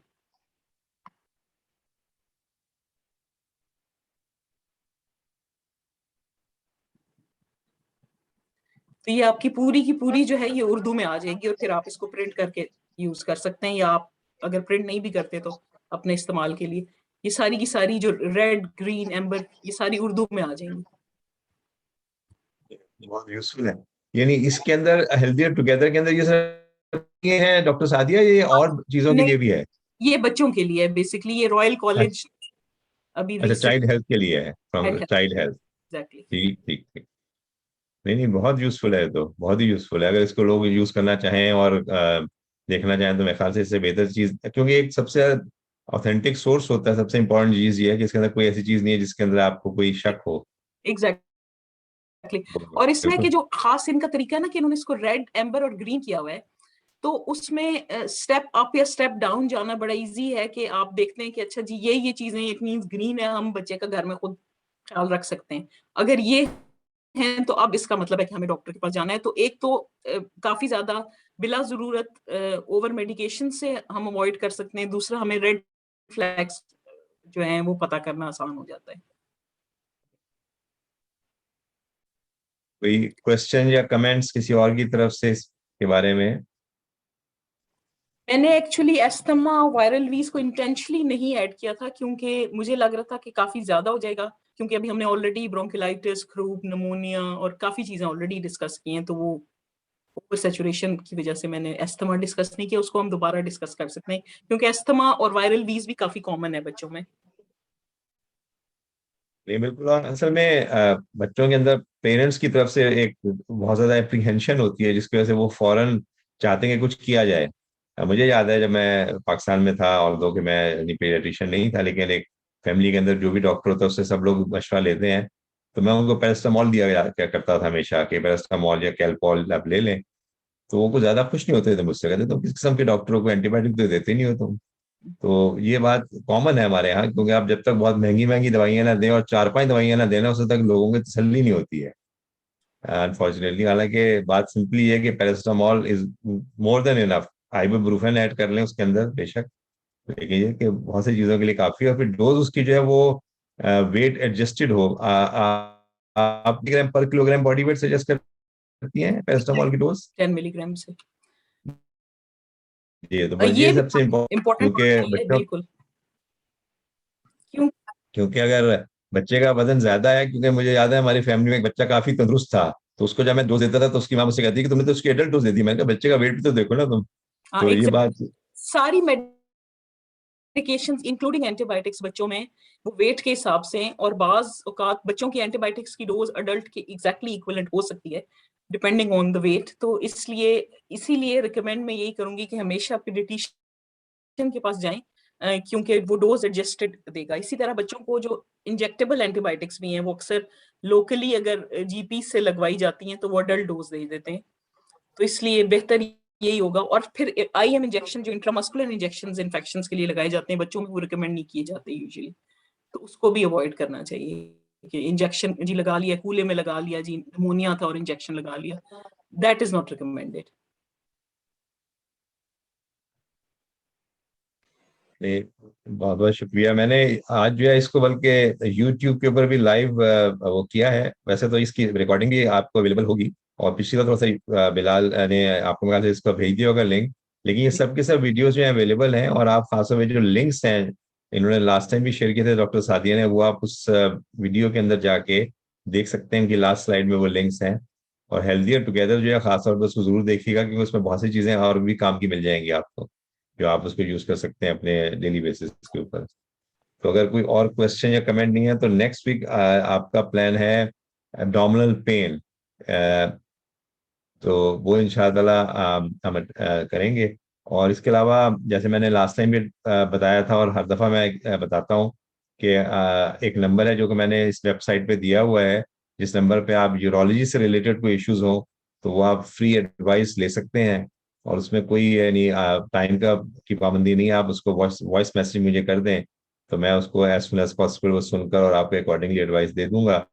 [SPEAKER 2] तो ये आपकी पूरी की पूरी जो है ये उर्दू में आ जाएगी, और फिर आप इसको प्रिंट करके यूज कर सकते हैं, या आप अगर प्रिंट नहीं भी करते तो अपने इस्तेमाल के लिए ये सारी की सारी जो रेड ग्रीन एम्बर, ये सारी उर्दू में आ जाएंगी।
[SPEAKER 1] बहुत यूजफुल है। यानी इसके अंदर हेल्दी टुगेदर के अंदर ये सब ये है डॉक्टर सादिया, ये और चीजों के
[SPEAKER 2] नहीं,
[SPEAKER 1] लिए भी है?
[SPEAKER 2] ये बच्चों के लिए है बेसिकली, ये रॉयल कॉलेज अभी
[SPEAKER 1] अच्छा, चाइल्ड हेल्थ के लिए है, फ्रॉम चाइल्ड हेल्थ।
[SPEAKER 2] एग्जैक्टली।
[SPEAKER 1] ठीक ठीक ठीक। नहीं नहीं, बहुत यूजफुल है, तो बहुत ही यूजफुल है। अगर इसको लोग यूज करना चाहें और देखना चाहें तो मेरे ख्याल से इससे बेहतर चीज, क्योंकि एक सबसे ऑथेंटिक सोर्स होता है, सबसे इंपॉर्टेंट चीज ये है कि इसके अंदर कोई ऐसी चीज नहीं है जिसके अंदर आपको कोई शक हो।
[SPEAKER 2] एग्जैक्टली। और इसमें कि जो खास इनका तरीका है ना कि इन्होंने इसको रेड एम्बर और ग्रीन किया हुआ है, तो उसमें स्टेप अप या स्टेप डाउन जाना बड़ा इजी है कि आप देखते हैं कि अच्छा जी ये चीजें, इट मींस ग्रीन है, हम बच्चे का घर में खुद ख्याल रख सकते हैं। अगर ये है तो अब इसका मतलब है कि हमें डॉक्टर के पास जाना है। तो एक तो काफी ज्यादा बिला जरूरत ओवर मेडिकेशन से हम अवॉइड कर सकते हैं, दूसरा हमें रेड फ्लैग्स जो है वो पता करना आसान हो जाता है।
[SPEAKER 1] कोई क्वेश्चन या कमेंट्स किसी और की तरफ से इसके बारे में?
[SPEAKER 2] मैंने एक्चुअली एस्थमा वायरल वीज को इंटेंशनली नहीं ऐड किया था, क्योंकि मुझे लग रहा था कि काफी ज्यादा हो जाएगा, क्योंकि अभी हमने ऑलरेडी ब्रोंकिलाइटिस, क्रूप, निमोनिया और काफी चीजें ऑलरेडी डिस्कस की हैं, तो वो ओवर सैचुरेशन की वजह से मैंने एस्थमा डिस्कस नहीं किया। उसको हम दोबारा डिस्कस कर सकते हैं, क्योंकि एस्थमा और वायरल वीज भी काफी कॉमन है बच्चों में।
[SPEAKER 1] नहीं बिल्कुल, और असल में बच्चों के अंदर पेरेंट्स की तरफ से एक बहुत ज्यादा एप्रीहेंशन होती है, जिसकी वजह से वो फौरन चाहते हैं कि कुछ किया जाए। मुझे याद है जब मैं पाकिस्तान में था, और दो कि मैं पीडियाट्रिशियन नहीं था, लेकिन एक फैमिली के अंदर जो भी डॉक्टर होता है उससे सब लोग मशवरा लेते हैं, तो मैं उनको पैरास्टामोल क्या करता था हमेशा, कि पैरास्टामोल या कैलपॉल आप ले लें। तो वो कुछ ज्यादा खुश नहीं होते थे मुझसे, कहते तुम किस किस्म के डॉक्टरों को एंटीबायोटिक तो देते नहीं हो तुम। तो ये बात कॉमन है हमारे यहाँ, क्योंकि आप जब तक बहुत महंगी महंगी दवाइयां ना दें और 4-5 दवाइयां ना देना, उससे तक लोगों की तसल्ली नहीं होती है। अनफॉर्चुनेटली। हालांकि बात सिंपली है कि paracetamol is more than enough, ibuprofen add कर लें उसके अंदर बेशक, लेकिन ये कि बहुत सी चीजों के लिए काफी है। और फिर डोज उसकी जो है वो वेट एडजस्टेड हो। आप ग्राम पर किलोग्राम बॉडी वेट सजेस्ट करती हैं पैरासिटामोल की डोज?
[SPEAKER 2] 10 मिलीग्राम से।
[SPEAKER 1] ये तो बस
[SPEAKER 2] ये
[SPEAKER 1] ये
[SPEAKER 2] भी
[SPEAKER 1] सबसे इम्पोर्टेंट,
[SPEAKER 2] इम्पोर्टेंट
[SPEAKER 1] क्योंकि
[SPEAKER 2] है
[SPEAKER 1] बच्चों,
[SPEAKER 2] बिल्कुल। क्यों?
[SPEAKER 1] क्योंकि अगर बच्चे का वजन ज्यादा है, क्योंकि मुझे याद है हमारी फैमिली में एक बच्चा काफी तंदुरुस्त था, तो उसको जब मैं डोज देता था तो उसकी माँ मुझसे कहती कि तुमने तो उसकी एडल्ट डोज दे दी। मैंने कहा बच्चे का वेट भी तो देखो ना तुम।
[SPEAKER 2] हाँ,
[SPEAKER 1] तो ये बात
[SPEAKER 2] सारी मेडिकेशंस इंक्लूडिंग एंटीबायोटिक्स बच्चों में वो वेट के हिसाब से हैं, और बाज औकात बच्चों की एंटीबायोटिक्स की डोज अडल्ट के एग्जैक्टली इक्विवेलेंट हो सकती है डिपेंडिंग ऑन द वेट। तो इसीलिए रिकमेंड मैं यही करूंगी कि हमेशा पीडियाट्रिशियन के पास जाएं, क्योंकि वो डोज एडजस्टेड देगा। इसी तरह बच्चों को जो इंजेक्टेबल एंटीबायोटिक्स भी हैं वो अक्सर लोकली अगर जीपी से लगवाई जाती हैं तो वो अडल्ट डोज दे देते हैं, तो इसलिए बेहतर यही होगा। और फिर आईएम इंजेक्शन जो इंट्रामस्कुलर इंजेक्शन इन्फेक्शन के लिए लगाए जाते हैं बच्चों में, वो रिकमेंड नहीं किए जाते यूजुअली, तो उसको भी अवॉइड करना चाहिए कि इंजेक्शन जी लगा लिया, कूले में लगा लिया जी, निमोनिया था और इंजेक्शन लगा लिया, दैट इज नॉट रिकमेंडेड।
[SPEAKER 1] बहुत बहुत शुक्रिया। मैंने आज जो है इसको बल्कि यूट्यूब के ऊपर भी लाइव वो किया है। वैसे तो इसकी रिकॉर्डिंग भी आपको अवेलेबल होगी, और पिछली बार थोड़ा सा बिलाल ने आपको मेरे ख्याल से इसको भेज दिया होगा लिंक। लेकिन ये सब के सब वीडियोस जो है अवेलेबल हैं, और आप खासतौर पर जो लिंक्स हैं इन्होंने लास्ट टाइम भी शेयर किए थे डॉक्टर सादिया ने, वो आप उस वीडियो के अंदर जाके देख सकते हैं कि लास्ट स्लाइड में वो लिंक्स हैं। और हेल्दियर टुगेदर जो है खासतौर पर उसको जरूर देखिएगा, क्योंकि उसमें बहुत सी चीजें और भी काम की मिल जाएंगी आपको, जो आप उसको यूज कर सकते हैं अपने डेली बेसिस के ऊपर। तो अगर कोई और क्वेश्चन या कमेंट नहीं है तो नेक्स्ट वीक आपका प्लान है एब्डोमिनल पेन, तो वो इंशाल्लाह हम करेंगे। और इसके अलावा जैसे मैंने लास्ट टाइम भी बताया था, और हर दफ़ा मैं बताता हूँ कि एक नंबर है जो कि मैंने इस वेबसाइट पे दिया हुआ है, जिस नंबर पे आप यूरोलॉजी से रिलेटेड कोई इश्यूज हो तो वो आप फ्री एडवाइस ले सकते हैं। और उसमें कोई यानी टाइम का की पाबंदी नहीं है, आप उसको वॉइस वॉइस मैसेज मुझे कर दें तो मैं उसको एज सुन एज पॉसिबल वो सुनकर और आपको अकॉर्डिंगली एडवाइस दे दूंगा।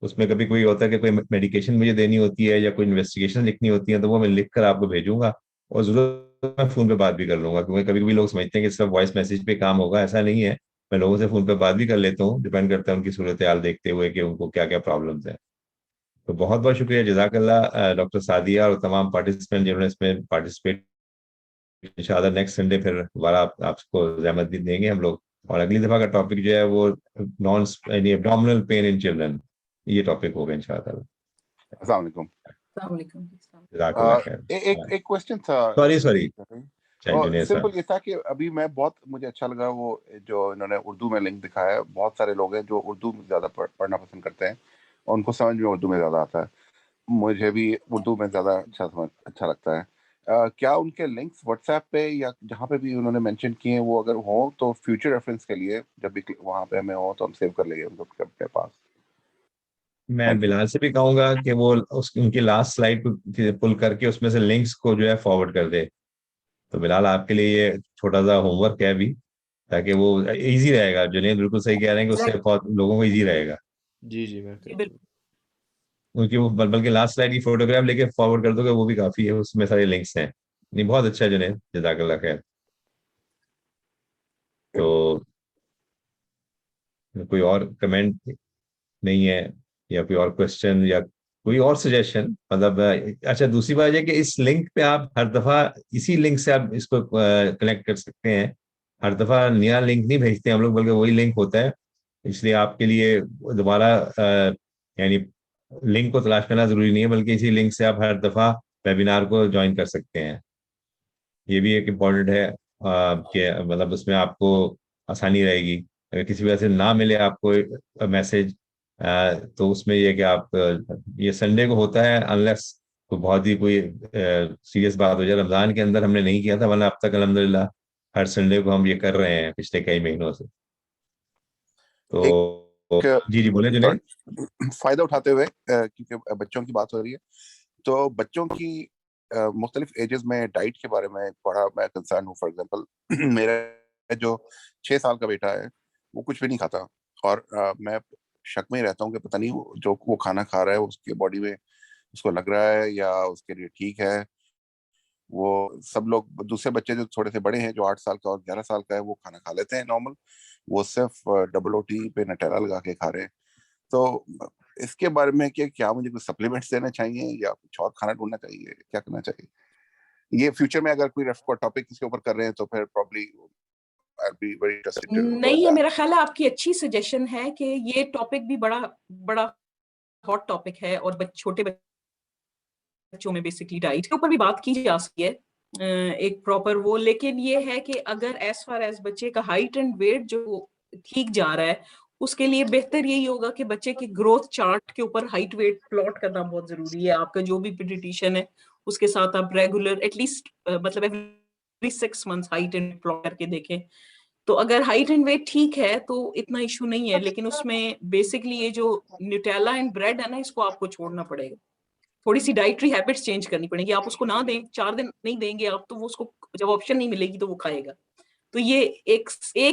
[SPEAKER 1] उसमें कभी कोई होता है कि कोई मेडिकेशन मुझे देनी होती है या कोई इन्वेस्टिगेशन लिखनी होती है, तो वो मैं लिख कर आपको भेजूंगा, और जरूरत मैं फोन पे बात भी कर लूंगा, क्योंकि कभी कभी लोग समझते हैं कि सिर्फ वॉइस मैसेज पे काम होगा, ऐसा नहीं है। मैं लोगों से फोन पे बात भी कर लेता हूँ, डिपेंड करता है उनकी सूरत हाल देखते हुए कि उनको क्या क्या प्रॉब्लम्स हैं। तो बहुत बहुत शुक्रिया, जजाकल्ला डॉक्टर सादिया और तमाम पार्टिसिपेंट जिन्होंने इसमें पार्टिसिपेट। इंशाल्लाह नेक्स्ट संडे फिर दोबारा आपको जहमत भी देंगे हम लोग, और अगली दफा का टॉपिक जो है वो non abdominal pain in children, ये टॉपिक होगा इंशाल्लाह।
[SPEAKER 4] अस्सलाम वालेकुम।
[SPEAKER 2] अस्सलाम वालेकुम।
[SPEAKER 1] जज़ाकल्लाह खैर।
[SPEAKER 4] एक क्वेश्चन था।
[SPEAKER 1] सॉरी सॉरी, चाहे
[SPEAKER 4] और
[SPEAKER 1] जुनेद साहब।
[SPEAKER 4] सिंपल ये था कि अभी मैं बहुत मुझे अच्छा लगा वो जो इन्होंने उर्दू में लिंक दिखाया है। बहुत सारे लोग हैं जो उर्दू में ज़्यादा पढ़ना पसंद करते हैं और उनको समझ में उर्दू में ज़्यादा आता है। मुझे भी उर्दू में ज़्यादा अच्छा लगता है। क्या उनके लिंक्स व्हाट्सएप पे या जहाँ पे भी उन्होंने मेंशन किए हैं वो अगर हो तो फ्यूचर रेफरेंस के लिए जब भी वहाँ पे हमें हो तो हम सेव कर लेंगे उनको अपने पास।
[SPEAKER 1] मैं
[SPEAKER 4] थैंक यू।
[SPEAKER 1] बिलाल से भी कहूंगा कि वो उनकी लास्ट स्लाइड पुल करके उसमें से लिंक्स को जो है फॉरवर्ड कर दे। तो बिलाल आपके लिए ये छोटा सा होमवर्क है अभी, ताकि वो इजी रहेगा। जुनेद बिल्कुल सही कह रहे हैं कि उससे बहुत लोगों को इजी रहेगा।
[SPEAKER 5] जी जी मैं कर
[SPEAKER 2] बिल्कुल।
[SPEAKER 1] क्योंकि वो बल्कि लास्ट स्लाइड की फोटोग्राफ लेके फॉरवर्ड कर दोगे वो भी काफी है, उसमें सारे लिंक्स हैं। नहीं, बहुत अच्छा है जुनेद, जज़ाकल्लाह खैर। तो कोई और कमेंट नहीं है, या कोई और क्वेश्चन या कोई और सजेशन, मतलब अच्छा दूसरी बात है कि इस लिंक पे आप हर दफा इसी लिंक से आप इसको कनेक्ट कर सकते हैं। हर दफा नया लिंक नहीं भेजते हम लोग, बल्कि वही लिंक होता है। इसलिए आपके लिए दोबारा यानी लिंक को तलाश करना जरूरी नहीं है, बल्कि इसी लिंक से आप हर दफा वेबिनार को ज्वाइन कर सकते हैं। ये भी एक इम्पॉर्टेंट है कि मतलब उसमें आपको आसानी रहेगी। अगर किसी वजह से ना मिले आपको मैसेज, तो उसमें ये कि आप ये संडे को होता है, अनलेस तो बहुत ही कोई सीरियस बात हो जाए। रमजान के अंदर हमने नहीं किया था, वरना अब तक अल्हम्दुलिल्लाह हर संडे को हम ये कर रहे हैं पिछले कई महीनों से।
[SPEAKER 4] एक
[SPEAKER 1] तो जी जी बोले जुनेद।
[SPEAKER 4] फायदा उठाते हुए क्योंकि बच्चों की बात हो रही है तो बच्चों की मुख्तलिफ एजेस में डाइट के बारे में बड़ा मैं कंसर्न हूँ। फॉर एग्जांपल मेरा जो 6 साल का बेटा है वो कुछ भी नहीं खाता और मैं शक में ही रहता हूँ कि पता नहीं जो वो खाना खा रहा है उसकी बॉडी में उसको लग रहा है या उसके लिए ठीक है। वो सब लोग, दूसरे बच्चे जो थोड़े से बड़े हैं, जो 8 साल का और 11 साल का है, वो खाना खा लेते हैं नॉर्मल, वो सिर्फ डबल ओटी पे नटेला लगा के खा रहे हैं। तो इसके बारे में कि क्या मुझे कुछ सप्लीमेंट्स देना चाहिए या कुछ और खाना ढूंढना चाहिए, क्या करना चाहिए? ये फ्यूचर में अगर कोई टॉपिक इसके ऊपर कर रहे हैं तो फिर probably I be very interested.
[SPEAKER 2] नहीं, ये मेरा ख्याल है आपकी अच्छी सजेशन है कि ये टॉपिक भी बड़ा बड़ा हॉट टॉपिक है और छोटे बच्चों में बेसिकली डाइट के ऊपर भी बात की जा सकती है एक प्रॉपर वो। लेकिन ये है कि अगर एज फार एज बच्चे का हाइट एंड वेट जो ठीक जा रहा है, उसके लिए बेहतर यही होगा कि बच्चे के ग्रोथ चार्ट के ऊपर हाइट वेट प्लॉट करना बहुत जरूरी है। आपका जो भी पीडियाट्रिशियन है उसके साथ आप रेगुलर एटलीस्ट मतलब every 6 months height and plot करके देखें। तो अगर हाइट एंड वेट ठीक है तो इतना इशू नहीं है, लेकिन उसमें बेसिकली ये जो न्यूटेला एंड ब्रेड है ना, इसको आपको छोड़ना पड़ेगा। थोड़ी सी डाइटरी हैबिट्स चेंज करनी पड़ेगी। आप उसको ना दें, 4 दिन नहीं देंगे आप, तो वो उसको जब ऑप्शन नहीं मिलेगी तो वो खाएगा। तो ये एक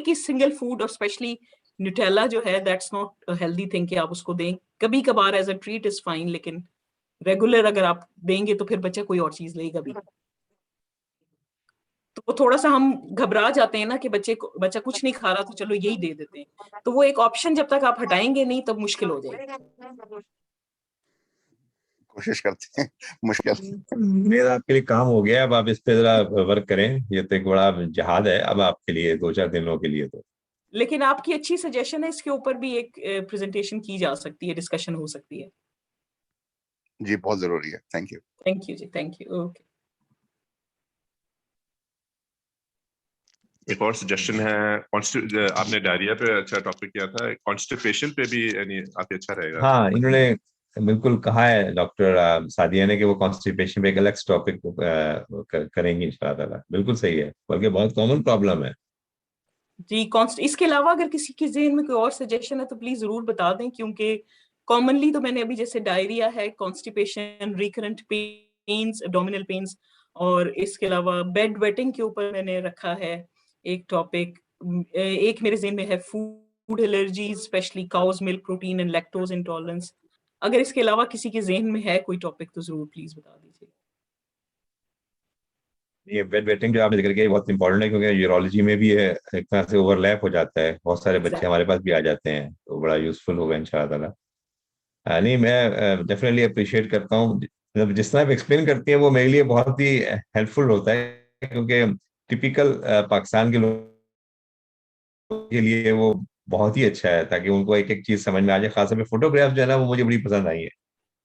[SPEAKER 2] ही सिंगल फूड और स्पेशली न्यूटेला जो है, that's not a healthy thing कि आप उसको दें। कभी कभार as a treat is fine, लेकिन रेगुलर अगर आप देंगे तो फिर बच्चा कोई और चीज लेगा भी। तो थोड़ा सा हम घबरा जाते हैं ना कि बच्चा कुछ नहीं खा रहा तो चलो यही दे देते हैं। तो वो एक ऑप्शन जब तक आप हटाएंगे नहीं तब मुश्किल हो जाएगी।
[SPEAKER 4] कोशिश करते हैं, मुश्किल।
[SPEAKER 1] मेरा आपके लिए काम हो गया, अब आप इस पे जरा वर्क करें। ये तो एक बड़ा जहाद है अब आपके लिए 2-4 दिनों के लिए। तो
[SPEAKER 2] लेकिन आपकी अच्छी सजेशन है, इसके ऊपर भी एक प्रेजेंटेशन की जा सकती है, डिस्कशन हो सकती है।
[SPEAKER 4] जी बहुत जरूरी है। Thank you.
[SPEAKER 2] थैंक यू जी, थैंक यू। ओके।
[SPEAKER 3] एक और सजेशन है, आपने डायरिया पे अच्छा टॉपिक किया था, कॉन्स्टिपेशन पे भी यानी काफी अच्छा रहेगा।
[SPEAKER 1] हाँ, इन्होंने बिल्कुल कहा है डॉक्टर सादिया ने कि वो कॉन्स्टिपेशन पे एक अलग टॉपिक करेंगी इंशाल्लाह। बिल्कुल सही है, बल्कि बहुत कॉमन प्रॉब्लम है
[SPEAKER 2] जी। इसके अलावा अगर किसी के ज़हन में कोई और सजेशन है तो प्लीज जरूर बता दें, क्योंकि कॉमनली तो मैंने अभी जैसे डायरिया है, constipation, recurrent pains, abdominal pains, और इसके अलावा बेड वेटिंग के ऊपर मैंने रखा है एक टॉपिक। एक मेरे ज़हन में है food allergies, specially cow's milk protein and lactose intolerance. अगर इसके अलावा किसी के ज़हन में है कोई टॉपिक तो जरूर प्लीज बता दीजिए।
[SPEAKER 1] ये बेड वेटिंग जो आपने जिक्र किया बहुत इंपॉर्टेंट है, क्योंकि यूरोलॉजी में भी है, एक तरह से ओवरलैप हो जाता है। बहुत सारे बच्चे हमारे पास भी आ जाते हैं, तो बड़ा यूजफुल होगा इंशाल्लाह। नहीं, मैं डेफिनेटली अप्रिशिएट करता हूँ। मतलब जिस तरह आप एक्सप्लेन करती हैं वो मेरे लिए बहुत ही हेल्पफुल होता है, क्योंकि टिपिकल पाकिस्तान के लोग के लिए वो बहुत ही अच्छा है, ताकि उनको एक एक चीज समझ में आ जाए। खासतौर पे फोटोग्राफ जो है ना, वो मुझे बड़ी पसंद आई है।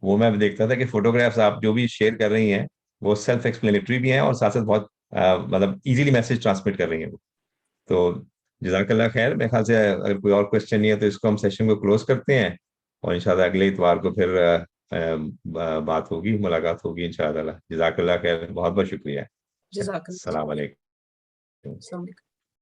[SPEAKER 1] वो मैं देखता था कि फोटोग्राफ्स आप जो भी शेयर कर रही हैं वो सेल्फ एक्सप्लेनेटरी भी हैं और साथ साथ बहुत मतलब इजीली मैसेज ट्रांसमिट कर रही हैं वो। तो जज़ाकल्लाह खैर। मेरे ख्याल से अगर कोई और क्वेश्चन नहीं है तो इसको हम सेशन को क्लोज करते हैं, और इंशाल्लाह अगले इतवार को फिर बात होगी, मुलाकात होगी इंशाल्लाह। जज़ाकल्लाह खैर, बहुत बहुत शुक्रिया। अच्छा,
[SPEAKER 2] जज़ाकल्लाह।
[SPEAKER 1] अस्सलाम वालेकुम।
[SPEAKER 2] अस्सलाम वालेकुम।